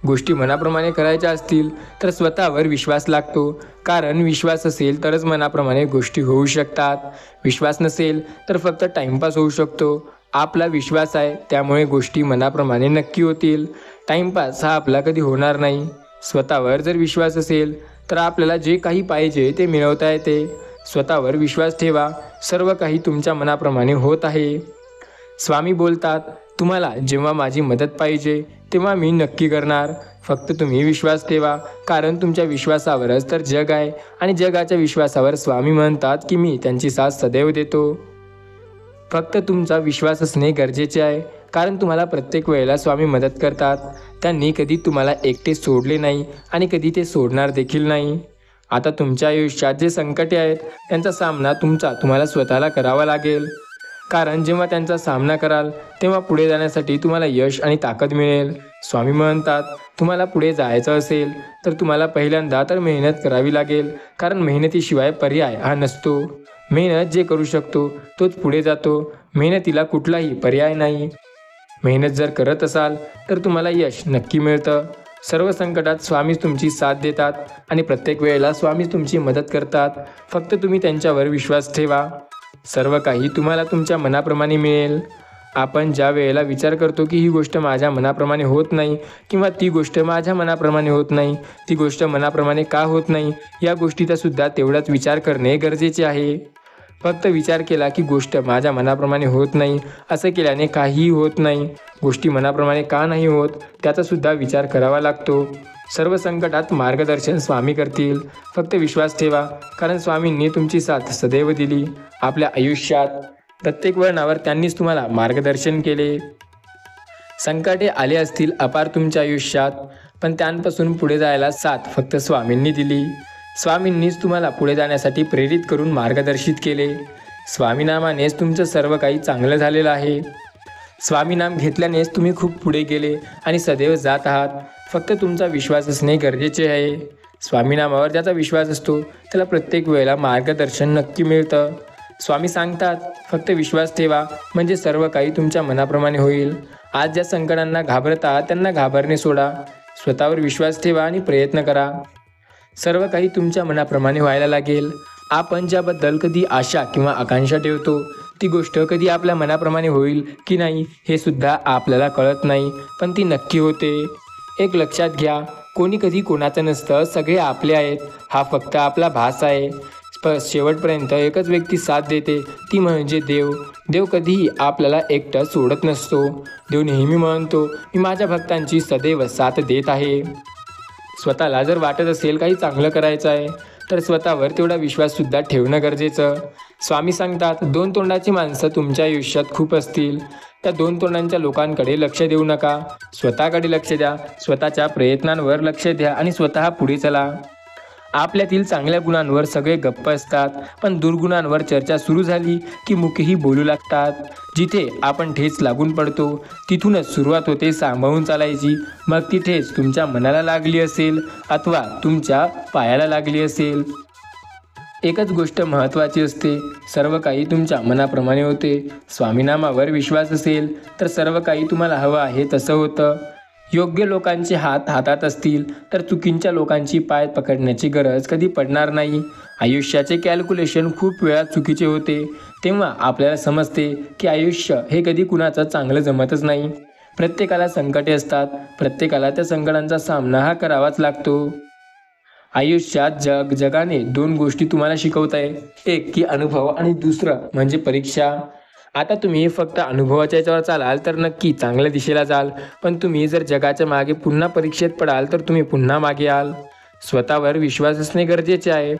गोष्टी मनाप्रमाणे करायच्या असतील तर स्वतःवर विश्वास लागतो, कारण विश्वास असेल तरच मनाप्रमाणे गोष्टी होऊ शकतात. विश्वास नसेल तर फक्त टाइमपास होऊ शकतो. आपला विश्वास आहे, त्यामुळे गोष्टी मनाप्रमाणे नक्की होतील. टाइमपास हा आपला कधी होणार नाही. स्वतःवर जर विश्वास असेल तर आपल्याला जे काही पाहिजे ते मिळवता येते. स्वतःवर विश्वास ठेवा, सर्व काही तुमच्या मनाप्रमाणे होत आहे. स्वामी बोलतात, तुम्हाला जेव्हा माझी मदत पाहिजे तेव्हा मी नक्की करणार. फक्त तुम्ही विश्वास ठेवा, कारण तुमच्या विश्वासावरच तर जग आहे आणि जगाच्या विश्वासावर स्वामी म्हणतात की मी त्यांची साथ सदैव देतो. फक्त तुमचा विश्वास असणे गरजेचे आहे, कारण तुम्हाला प्रत्येक वेळेला स्वामी मदत करतात. त्यांनी कधी तुम्हाला एकटे सोडले नाही आणि कधी ते सोडणार देखील नाही. आता तुमच्या आयुष्यात जे संकटे आहेत त्यांचा सामना तुम्हाला स्वतःला करावा लागेल, कारण जेव्हा त्यांचा सामना कराल तेव्हा पुढे जाण्यासाठी तुम्हाला यश आणि ताकद मिळेल. स्वामी म्हणतात, तुम्हाला पुढे जायचं असेल तर तुम्हाला पहिल्यांदा तर मेहनत करावी लागेल, कारण मेहनतीशिवाय पर्याय हा नसतो. मेहनत जे करू शकतो तोच पुढे जातो. मेहनतीला कुठलाही पर्याय नाही. मेहनत जर करत असाल तर तुम्हाला यश नक्की मिळतं. सर्व संकटात स्वामीच तुमची साथ देतात आणि प्रत्येक वेळेला स्वामीच तुमची मदत करतात. फक्त तुम्ही त्यांच्यावर विश्वास ठेवा. सर्व काही तुम्हाला तुमच्या मनाप्रमाणे मिळेल. आपण ज्या वेळेला विचार करतो की ही गोष्ट माझ्या मनाप्रमाणे होत नाही किंवा ती गोष्ट माझ्या मनाप्रमाणे होत नाही, ती गोष्ट मनाप्रमाणे का होत नाही, या गोष्टीचा सुद्धा तेवढाच विचार करणे गरजेचे आहे. फक्त विचार केला की गोष्ट माझ्या मनाप्रमाणे होत नाही, असं केल्याने काहीही होत नाही. गोष्टी मनाप्रमाणे का नाही होत त्याचा सुद्धा विचार करावा लागतो. सर्व संकटात मार्गदर्शन स्वामी करतील. फक्त विश्वास ठेवा, कारण स्वामींनी तुमची साथ सदैव दिली. आपल्या आयुष्यात प्रत्येक वळणावर त्यांनीच तुम्हाला मार्गदर्शन केले. संकटे आले असतील अपार तुमच्या आयुष्यात, पण त्यांपासून पुढे जायला साथ फक्त स्वामींनी दिली. स्वामींनीच तुम्हाला पुढे जाण्यासाठी प्रेरित करून मार्गदर्शित केले. स्वामीनामानेच तुमचं सर्व काही चांगलं झालेलं आहे. स्वामीनाम घेतल्यानेच तुम्ही खूप पुढे गेले आणि सदैव जात आहात. फक्त तुमचा विश्वास असणे गरजेचे आहे. स्वामीनामावर ज्याचा विश्वास असतो त्याला प्रत्येक वेळेला मार्गदर्शन नक्की मिळतं. स्वामी सांगतात, फक्त विश्वास ठेवा, म्हणजे सर्व काही तुमच्या मनाप्रमाणे होईल. आज ज्या संकटांना घाबरता त्यांना घाबरणे सोडा. स्वतःवर विश्वास ठेवा आणि प्रयत्न करा. सर्व काही तुमच्या मनाप्रमाणे व्हायला लागेल. आपण ज्याबद्दल कधी आशा किंवा आकांक्षा ठेवतो ती गोष्ट कधी आपल्या मनाप्रमाणे होईल की नाही हे सुद्धा आपल्याला कळत नाही, पण ती नक्की होते. एक लक्षात घ्या, कोणी कधी कोणाचं नसतं, सगळे आपले आहेत. हा फक्त आपला भास आहे. शेवटपर्यंत एकच व्यक्ती साथ देते, ती म्हणजे देव. देव कधीही आपल्याला एकटं सोडत नसतो. देव नेहमी म्हणतो, मी माझ्या भक्तांची सदैव साथ देत आहे. स्वतःला जर वाटत असेल काही चांगलं करायचं आहे तर स्वतःवर तेवढा विश्वाससुद्धा ठेवणं गरजेचं. स्वामी सांगतात, दोन तोंडाची माणसं तुमच्या आयुष्यात खूप असतील. त्या दोन तोंडांच्या लोकांकडे लक्ष देऊ नका. स्वतःकडे लक्ष द्या. स्वतःच्या प्रयत्नांवर लक्ष द्या आणि स्वतः पुढे चला. आपल्यातील चांगल्या गुणांवर सगळे गप्प असतात, पण दुर्गुणांवर चर्चा सुरू झाली की मुखेही बोलू लागतात. जिथे आपण ठेच लागून पडतो तिथूनच सुरुवात होते सांभाळून चालायची. मग ती ठेच तुमच्या मनाला लागली असेल अथवा तुमच्या पायाला लागली असेल. एकच गोष्ट महत्त्वाची असते, सर्व काही तुमच्या मनाप्रमाणे होते. स्वामीनामावर विश्वास असेल तर सर्व काही तुम्हाला हवं आहे तसं होतं. योग्य लोकांचे हात हातात असतील तर चुकीच्या लोकांची पाय पकडण्याची गरज कधी पडणार नाही. आयुष्याचे कॅल्क्युलेशन खूप वेळा चुकीचे होते. तेव्हा आपल्याला समजते की आयुष्य हे कधी कुणाचं चांगलं जमतच नाही. प्रत्येकाला संकटे असतात. प्रत्येकाला त्या संकटांचा सामना हा करावाच लागतो. आयुष्यात जगाने दोन गोष्टी तुम्हाला शिकवत आहे, एक की अनुभव आणि दुसरं म्हणजे परीक्षा. आता तुम्ही फक्त अनुभवाच्या याच्यावर चालाल तर नक्की चांगल्या दिशेला जाल, पण तुम्ही जर जगाच्या मागे पुन्हा परीक्षेत पडाल तर तुम्ही पुन्हा मागे याल. स्वतःवर विश्वास असणे गरजेचे आहे.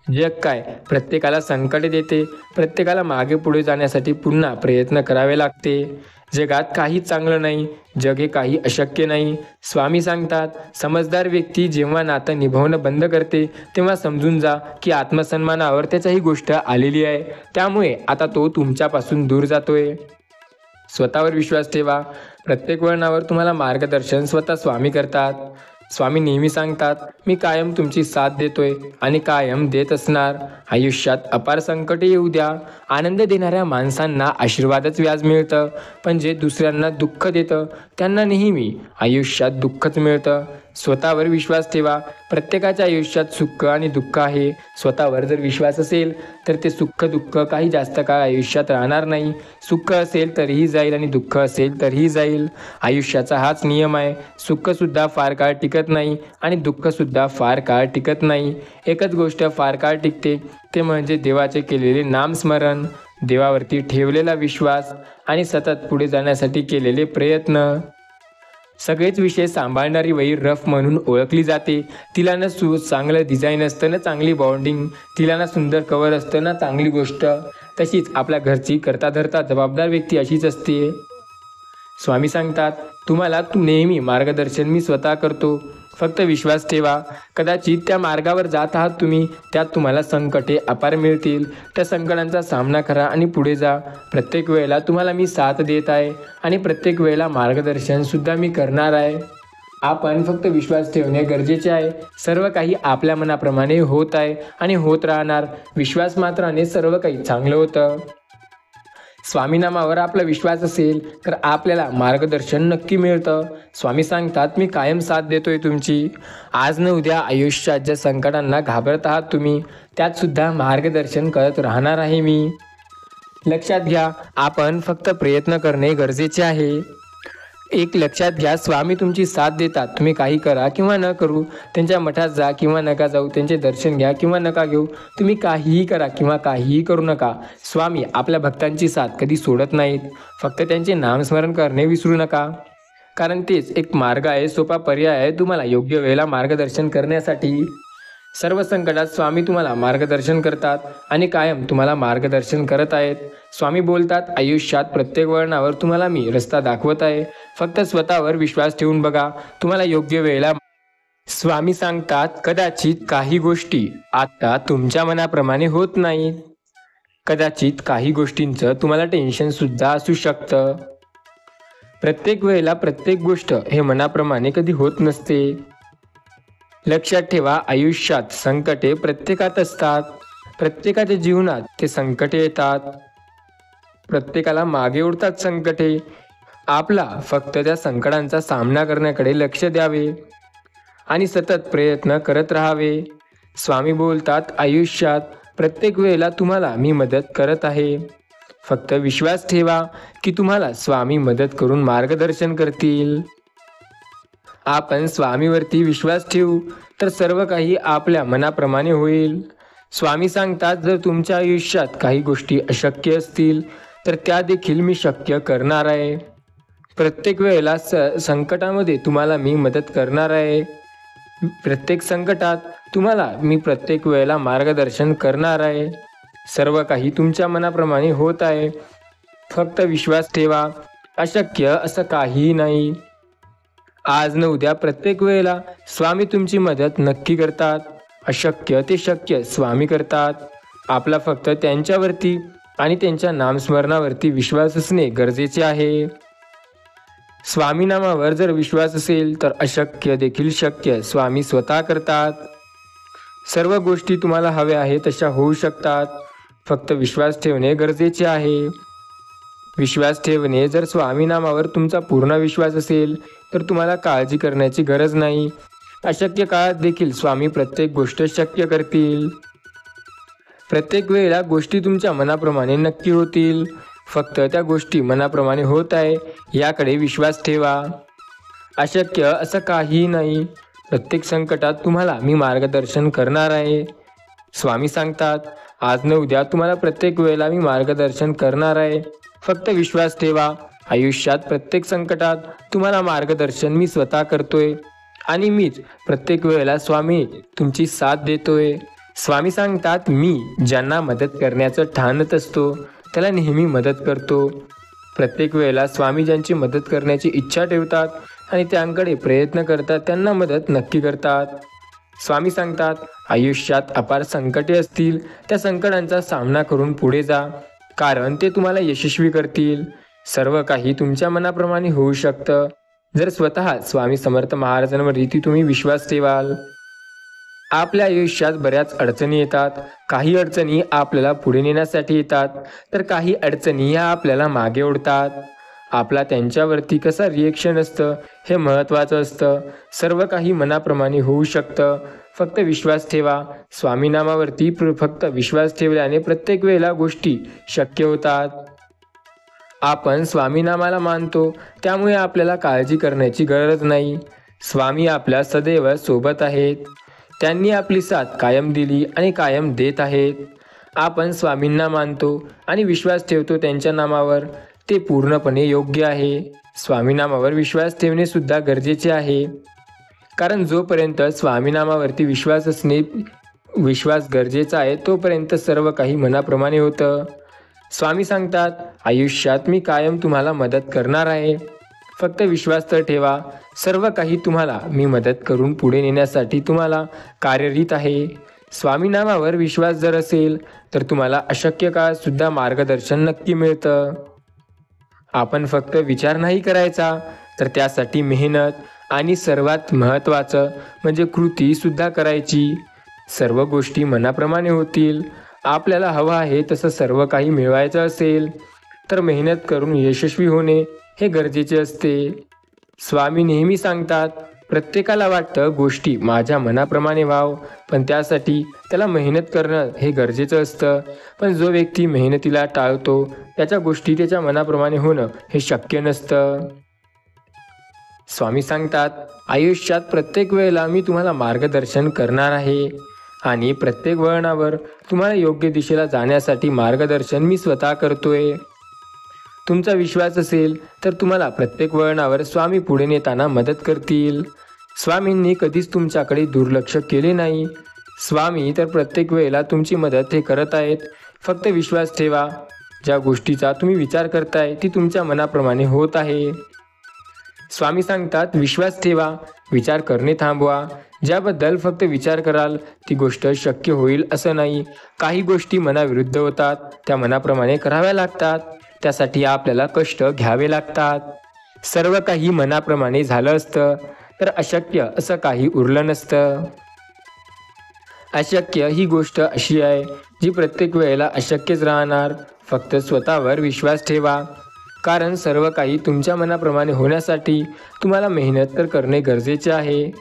जग काय प्रत्येकाला संकटे देते. प्रत्येकाला मागे पुढे जाण्यासाठी पुन्हा प्रयत्न करावे लागते. जगात काही चांगलं नाही. जग हे काही अशक्य नाही. स्वामी सांगतात, समजदार व्यक्ती जेव्हा नातं निभावणं बंद करते तेव्हा समजून जा की आत्मसन्मानावर त्याचाही गोष्ट आलेली आहे. त्यामुळे आता तो तुमच्यापासून दूर जातोय. स्वतःवर विश्वास ठेवा. प्रत्येक वळणावर तुम्हाला मार्गदर्शन स्वतः स्वामी करतात. स्वामी नेहमी सांगतात, मी कायम तुमची साथ देतोय आणि कायम देत असणार. आयुष्यात अपार संकटे येऊ द्या. आनंद देणाऱ्या माणसांना आशीर्वादच व्याज मिळतं, पण जे दुसऱ्यांना दुःख देतं त्यांना नेहमी आयुष्यात दुःखच मिळतं. स्वतःवर विश्वास ठेवा. प्रत्येकाच्या आयुष्यात सुख आणि दुःख आहे. स्वतःवर जर विश्वास असेल तर ते सुख दुःख काही जास्त काळ आयुष्यात राहणार नाही. सुख असेल तरीही जाईल आणि दुःख असेल तरीही जाईल. आयुष्याचा हाच नियम आहे. सुखसुद्धा फार काळ टिकत नाही आणि दुःखसुद्धा फार काळ टिकत नाही. एकच गोष्ट फार काळ टिकते, ते म्हणजे देवाचे केलेले नामस्मरण, देवावरती ठेवलेला विश्वास आणि सतत पुढे जाण्यासाठी केलेले प्रयत्न. सगळेच विषय सांभाळणारी वही रफ म्हणून ओळखली जाते. तिला ना चांगलं डिझाईन असतं ना चांगली बॉन्डिंग, तिला ना सुंदर कवर असतं ना चांगली गोष्ट. तशीच आपल्या घरची करता धरता जबाबदार व्यक्ती अशीच असते. स्वामी सांगतात, तुम्हाला नेहमी मार्गदर्शन मी स्वतः करतो. फक्त विश्वास ठेवा. कदाचित त्या मार्गावर जात आहात तुम्ही, त्यात तुम्हाला संकटे अपार मिळतील. त्या संकटांचा सामना करा आणि पुढे जा. प्रत्येक वेळेला तुम्हाला मी साथ देत आहे आणि प्रत्येक वेळेला मार्गदर्शनसुद्धा मी करणार आहे. आपण फक्त विश्वास ठेवणे गरजेचे आहे. सर्व काही आपल्या मनाप्रमाणे होत आहे आणि होत राहणार. विश्वास मात्राने सर्व काही चांगलं होतं. स्वामीनामावर आपला विश्वास असेल तर आपल्याला मार्गदर्शन नक्की मिळतं. स्वामी सांगतात, मी कायम साथ देतोय तुमची. आज न उद्या आयुष्यात ज्या संकटांना घाबरत आहात तुम्ही, त्यातसुद्धा मार्गदर्शन करत राहणार आहे मी. लक्षात घ्या, आपण फक्त प्रयत्न करणे गरजेचे आहे. एक लक्षात घ्या, स्वामी तुमची साथ देतात. तुम्ही काही करा किंवा न करू, त्यांच्या मठात जा किंवा नका जाऊ, त्यांचे दर्शन घ्या किंवा नका घेऊ, तुम्ही काहीही करा किंवा काहीही करू नका, स्वामी आपल्या भक्तांची साथ कधी सोडत नाहीत. फक्त त्यांचे नामस्मरण करणे विसरू नका, कारण तेच एक मार्ग आहे, सोपा पर्याय आहे तुम्हाला योग्य वेळेला मार्गदर्शन करण्यासाठी. सर्व संकटात स्वामी तुम्हाला मार्गदर्शन करतात आणि कायम तुम्हाला मार्गदर्शन करत आहेत. स्वामी बोलतात, आयुष्यात प्रत्येक वळणावर तुम्हाला मी रस्ता दाखवत आहे. फक्त स्वतःवर विश्वास ठेवून बघा, तुम्हाला योग्य वेळेला. स्वामी सांगतात, कदाचित काही गोष्टी आता तुमच्या मनाप्रमाणे होत नाहीत. कदाचित काही गोष्टींचं तुम्हाला टेन्शनसुद्धा असू शकतं. प्रत्येक वेळेला प्रत्येक गोष्ट हे मनाप्रमाणे कधी होत नसते. लक्षात ठेवा, आयुष्यात संकटे प्रत्येकात असतात. प्रत्येकाच्या जीवनात ते संकटे येतात. प्रत्येकाला मागे ओढतात संकटे. आपला फक्त त्या संकटांचा सामना करण्याकडे लक्ष द्यावे आणि सतत प्रयत्न करत राहावे. स्वामी बोलतात, आयुष्यात प्रत्येक वेळेला तुम्हाला मी मदत करत आहे. फक्त विश्वास ठेवा की तुम्हाला स्वामी मदत करून मार्गदर्शन करतील. आपण स्वामीवरती विश्वास ठेवू तर सर्व काही आपल्या मनाप्रमाणे होईल. स्वामी सांगतात, जर तुमच्या आयुष्यात काही गोष्टी अशक्य असतील तर त्या देखील मी शक्य करणार आहे. प्रत्येक वेळेला संकटामध्ये तुम्हाला मी मदत करणार आहे. प्रत्येक संकटात तुम्हाला मी प्रत्येक वेळेला मार्गदर्शन करणार आहे. सर्व काही तुमच्या मनाप्रमाणे होत आहे. फक्त विश्वास ठेवा. अशक्य असं काहीही नाही. आज न उद्या प्रत्येक वेळेला स्वामी तुमची मदत नक्की करतात. अशक्य ते शक्य स्वामी करतात. आपला फक्त त्यांच्यावरती आणि त्यांच्या नामस्मरणावरती विश्वास असणे गरजेचे आहे. स्वामीनामावर जर विश्वास असेल तर अशक्य देखील शक्य स्वामी स्वतः करतात. सर्व गोष्टी तुम्हाला हव्या आहे तशा होऊ शकतात. फक्त विश्वास ठेवणे गरजेचे आहे. विश्वास ठेवणे, जर स्वामीनामावर तुमचा पूर्ण विश्वास असेल तर तुम्हाला काळजी करण्याची गरज नाही. अशक्य काळात देखील स्वामी प्रत्येक गोष्ट शक्य करतील. प्रत्येक वेळेला गोष्टी तुमच्या मनाप्रमाणे नक्की होतील. फक्त त्या गोष्टी मनाप्रमाणे होत आहे याकडे विश्वास ठेवा. अशक्य असं काहीही नाही. प्रत्येक संकटात तुम्हाला मी मार्गदर्शन करणार आहे. स्वामी सांगतात, आज न उद्या तुम्हाला प्रत्येक वेळेला मी मार्गदर्शन करणार आहे. फक्त विश्वास ठेवा. आयुष्यात प्रत्येक संकटात तुम्हाला मार्गदर्शन मी स्वतः करतोय आणि मीच प्रत्येक वेळेला स्वामी तुमची साथ देतोय. स्वामी सांगतात, मी ज्यांना मदत करण्याचं ठाणत असतो त्याला नेहमी मदत करतो. प्रत्येक वेळेला स्वामी ज्यांची मदत करण्याची इच्छा ठेवतात आणि त्यांकडे प्रयत्न करतात त्यांना मदत नक्की करतात. स्वामी सांगतात, आयुष्यात अपार संकटे असतील त्या संकटांचा सामना करून पुढे जा, कारण ते तुम्हाला यशस्वी करतील. सर्व काही तुमच्या मनाप्रमाणे होऊ शकतं जर स्वतः स्वामी समर्थ महाराजांवरती तुम्ही विश्वास ठेवाल. आपल्या आयुष्यात बऱ्याच अडचणी येतात. काही अडचणी आपल्याला पुढे नेण्यासाठी येतात, तर काही अडचणी ह्या आपल्याला मागे ओढतात. आपला त्यांच्यावरती कसा रिएक्शन असतं हे महत्त्वाचं असतं. सर्व काही मनाप्रमाणे होऊ शकतं. फक्त विश्वास ठेवा. स्वामी नामावरती फक्त विश्वास ठेवल्याने प्रत्येक वेळेला गोष्टी शक्य होतात. आपण स्वामी नामाला मानतो, त्यामुळे आपल्याला काळजी करण्याची गरज नाही. स्वामी आपल्या सदैव सोबत आहेत. त्यांनी आपली साथ कायम दिली आणि कायम देत आहेत. आपण स्वामींना मानतो आणि विश्वास ठेवतो त्यांच्या नामावर, ते पूर्णपणे योग्य आहे. स्वामी नामावर विश्वास ठेवणे सुद्धा गरजेचे आहे, कारण जोपर्यंत स्वामी नामावरती विश्वास गरजेचा आहे तोपर्यंत सर्व काही मनाप्रमाणे होतं. स्वामी सांगतात, आयुष्यात मी कायम तुम्हाला मदत करणार आहे. फक्त विश्वास तर ठेवा. सर्व काही तुम्हाला मी मदत करून पुढे नेण्यासाठी तुम्हाला कार्यरत आहे. स्वामी नामावर विश्वास जर असेल तर तुम्हाला अशक्य काळात सुद्धा मार्गदर्शन नक्की मिळतं. आपण फक्त विचार नाही करायचा, तर त्यासाठी मेहनत आणि सर्वात महत्त्वाचं म्हणजे कृती सुद्धा करायची. सर्व गोष्टी मनाप्रमाणे होतील. आपल्याला हवं आहे तसं सर्व काही मिळवायचं असेल तर मेहनत करून यशस्वी होणे हे गरजेचे असते. स्वामी नेहमी सांगतात, प्रत्येकाला वाटतं गोष्टी माझ्या मनाप्रमाणे व्हावं, पण त्यासाठी त्याला मेहनत करणं हे गरजेचं असतं. पण जो व्यक्ती मेहनतीला टाळतो त्याच्या गोष्टी त्याच्या मनाप्रमाणे होणं हे शक्य नसतं. स्वामी सांगतात, आयुष्यात प्रत्येक वेळेला मी तुम्हाला मार्गदर्शन करणार आहे आणि प्रत्येक वळणावर तुम्हाला योग्य दिशेला जाण्यासाठी मार्गदर्शन मी स्वतः करतोय. तुमचा विश्वास असेल तर तुम्हाला प्रत्येक वळणावर स्वामी पुढे नेताना मदत करतील. स्वामींनी कधीच तुमच्याकडे दुर्लक्ष केले नाही. स्वामी तर प्रत्येक वेळेला तुमची मदत हे करत आहेत. फक्त विश्वास ठेवा. ज्या गोष्टीचा तुम्ही विचार करताय ती तुमच्या मनाप्रमाणे होत आहे. स्वामी सांगतात, विश्वास ठेवा, विचार करणे थांबवा. ज्याबद्दल फक्त विचार कराल ती गोष्ट शक्य होईल असं नाही. काही गोष्टी मनाविरुद्ध होतात, त्या मनाप्रमाणे कराव्या लागतात. त्यासाठी आपल्याला कष्ट घ्यावे लागतात. सर्व काही मनाप्रमाणे झालं असतं तर अशक्य असं काही उरलं नसतं. अशक्य ही गोष्ट अशी आहे जी प्रत्येक वेळेला अशक्यच राहणार. फक्त स्वतःवर विश्वास ठेवा, कारण सर्व काही तुमच्या मनाप्रमाणे होण्यासाठी तुम्हाला मेहनत तर करणे गरजेचे आहे.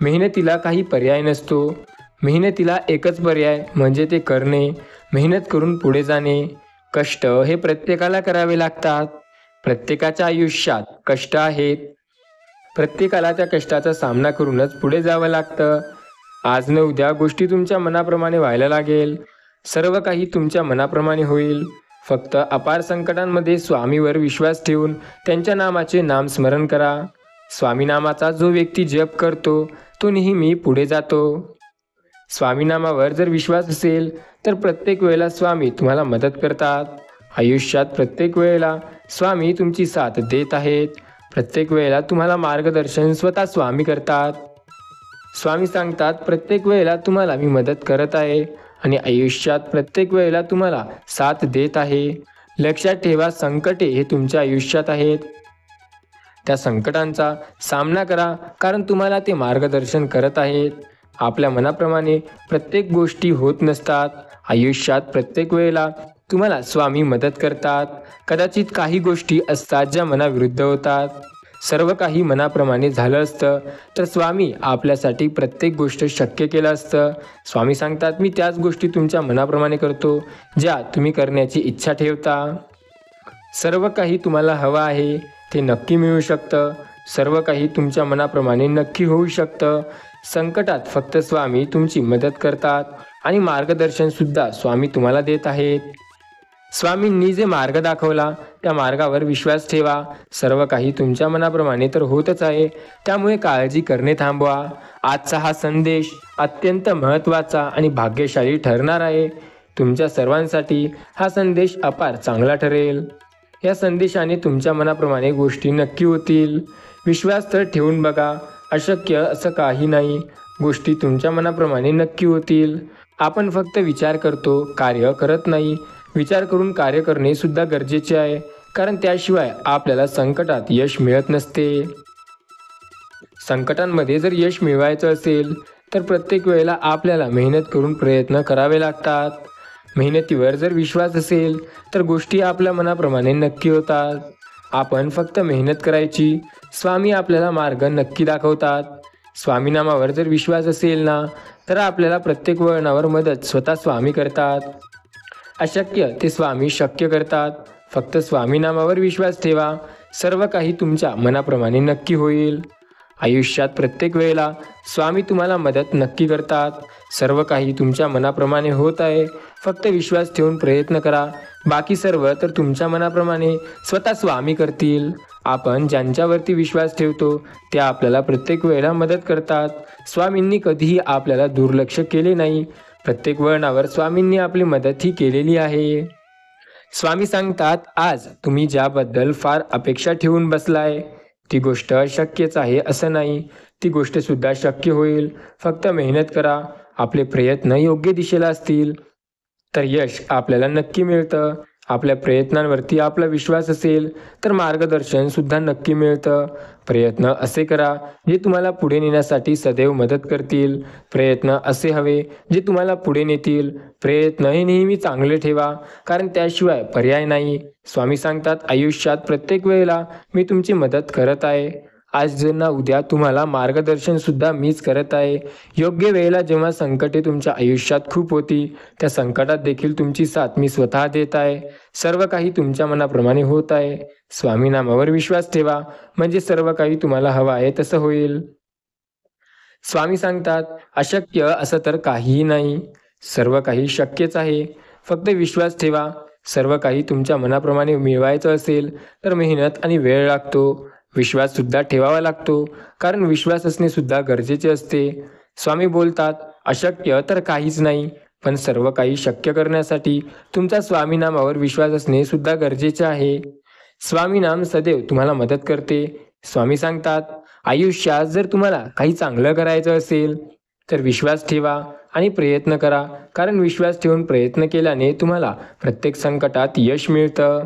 मेहनतीला काही पर्याय नसतो. मेहनतीला एकच पर्याय म्हणजे ते करणे, मेहनत करून पुढे जाणे. कष्ट हे प्रत्येकाला करावे लागतात. प्रत्येकाच्या आयुष्यात कष्ट आहेत. प्रत्येकाला त्या कष्टाचा सामना करूनच पुढे जावं लागतं. आज न उद्या गोष्टी तुमच्या मनाप्रमाणे व्हायला लागेल. सर्व काही तुमच्या मनाप्रमाणे होईल. फक्त अपार संकटांमध्ये स्वामीवर विश्वास ठेवून त्यांच्या नामाचे नामस्मरण करा. स्वामी नामाचा जो व्यक्ती जप करतो तो नेहमी पुढे जातो. स्वामी नामावर जर विश्वास असेल तर प्रत्येक वेळेला स्वामी तुम्हाला मदत करतात. आयुष्यात प्रत्येक वेळेला स्वामी तुमची साथ देत आहेत. प्रत्येक वेळेला तुम्हाला मार्गदर्शन स्वतः स्वामी करतात. स्वामी सांगतात, प्रत्येक वेळेला तुम्हाला मी मदत करत आहे आणि आयुष्यात प्रत्येक वेळेला तुम्हाला साथ देत आहे. लक्षात ठेवा, संकटे हे तुमच्या आयुष्यात आहेत. त्या संकटांचा सामना करा, कारण तुम्हाला ते मार्गदर्शन करत आहेत. आपल्या मनाप्रमाणे प्रत्येक गोष्टी होत नसतात. आयुष्यात प्रत्येक वेळेला तुम्हाला स्वामी मदत करतात. कदाचित काही गोष्टी असतात ज्या मनाविरुद्ध होतात. सर्व काही मनाप्रमाणे झालं असतं तर स्वामी आपल्यासाठी प्रत्येक गोष्ट शक्य केलं असतं. स्वामी सांगतात, मी त्याच गोष्टी तुमच्या मनाप्रमाणे करतो ज्या तुम्ही करण्याची इच्छा ठेवता. सर्व काही तुम्हाला हवं आहे ते नक्की मिळू शकतं. सर्व काही तुमच्या मनाप्रमाणे नक्की होऊ शकतं. संकटात फक्त स्वामी तुमची मदत करतात आणि मार्गदर्शनसुद्धा स्वामी तुम्हाला देत आहेत. स्वामींनी जे मार्ग दाखवला त्या मार्गावर विश्वास ठेवा. सर्व काही तुमच्या मनाप्रमाणे तर होतच आहे, त्यामुळे काळजी करणे थांबवा. आजचा हा संदेश अत्यंत महत्त्वाचा आणि भाग्यशाली ठरणार आहे. तुमच्या सर्वांसाठी हा संदेश अपार चांगला ठरेल. या संदेशाने तुमच्या मनाप्रमाणे गोष्टी नक्की होतील. विश्वास तर ठेवून बघा, अशक्य असं काही नाही. गोष्टी तुमच्या मनाप्रमाणे नक्की होतील. आपण फक्त विचार करतो, कार्य करत नाही. विचार करून कार्य करणे सुद्धा गरजेचे आहे. कारण त्याशिवाय आपल्याला संकटात यश मिळत नसते. संकटांमध्ये जर यश मिळवायचं असेल तर प्रत्येक वेळेला आपल्याला मेहनत करून प्रयत्न करावे लागतात. मेहनतीवर जर विश्वास असेल तर गोष्टी आपल्या मनाप्रमाणे नक्की होतात. आपण फक्त मेहनत करायची, स्वामी आपल्याला मार्ग नक्की दाखवतात. स्वामी नामावर जर विश्वास असेल ना तर आपल्याला प्रत्येक वळणावर मदत स्वतः स्वामी करतात. अशक्य ते स्वामी शक्य करतात. फक्त स्वामी नामावर विश्वास ठेवा, सर्व काही तुमच्या मनाप्रमाणे नक्की होईल. आयुष्यात प्रत्येक वेळेला स्वामी तुम्हाला मदत नक्की करतात. सर्व काही तुमच्या मनाप्रमाणे होत आहे, फक्त विश्वास ठेवून प्रयत्न करा. बाकी सर्व तर तुमच्या मनाप्रमाणे स्वतः स्वामी करतील. आपण ज्यांच्यावरती विश्वास ठेवतो ते आपल्याला प्रत्येक वेळेला मदत करतात. स्वामींनी कधीही आपल्याला दुर्लक्ष केले नाही. प्रत्येक वळणावर स्वामींनी आपली मदत ही केलेली आहे. स्वामी सांगतात, आज तुम्ही ज्याबद्दल फार अपेक्षा ठेवून बसलाय ती गोष्ट शक्यच आहे असं नाही. ती गोष्ट सुद्धा शक्य होईल. फक्त मेहनत करा. आपले प्रयत्न योग्य दिशेला असतील तर यश आपल्याला नक्की मिळतं. आपल्या प्रयत्नांवरती आपला विश्वास असेल तर मार्गदर्शन सुद्धा नक्की मिळतं. प्रयत्न असे करा जे तुम्हाला पुढे नेण्यासाठी सदैव मदत करतील. प्रयत्न असे हवे जे तुम्हाला पुढे नेतील. प्रयत्न हे नेहमी चांगले ठेवा, कारण त्याशिवाय पर्याय नाही. स्वामी सांगतात, आयुष्यात प्रत्येक वेळेला मी तुमची मदत करत आहे. आज ना उद्या तुम्हाला मार्गदर्शन सुद्धा मीच करत आहे. योग्य वेळेला जेव्हा संकटे तुमच्या आयुष्यात खूप होती त्या संकटात देखील तुमची साथ मी स्वतः देत आहे. सर्व काही तुमच्या मनाप्रमाणे होत आहे. स्वामी नामावर विश्वास ठेवा, म्हणजे सर्व काही तुम्हाला हवं आहे तसं होईल. स्वामी सांगतात, अशक्य असं तर काहीही नाही. सर्व काही शक्यच आहे. फक्त विश्वास ठेवा. सर्व काही तुमच्या मनाप्रमाणे मिळवायचं असेल तर मेहनत आणि वेळ लागतो. विश्वास सुद्धा ठेवावा लागतो, कारण विश्वास असणे सुद्धा गरजेचे असते. स्वामी बोलतात, अशक्य तर काहीच नाही, पण सर्व काही शक्य करण्यासाठी तुमचा स्वामी नामावर विश्वास असणे सुद्धा गरजेचे आहे. स्वामी नाम सदैव तुम्हाला मदत करते. स्वामी सांगतात, आयुष्यात जर तुम्हाला काही चांगलं करायचं असेल तर विश्वास ठेवा आणि प्रयत्न करा, कारण विश्वास ठेवून प्रयत्न केल्याने तुम्हाला प्रत्येक संकटात यश मिळतं.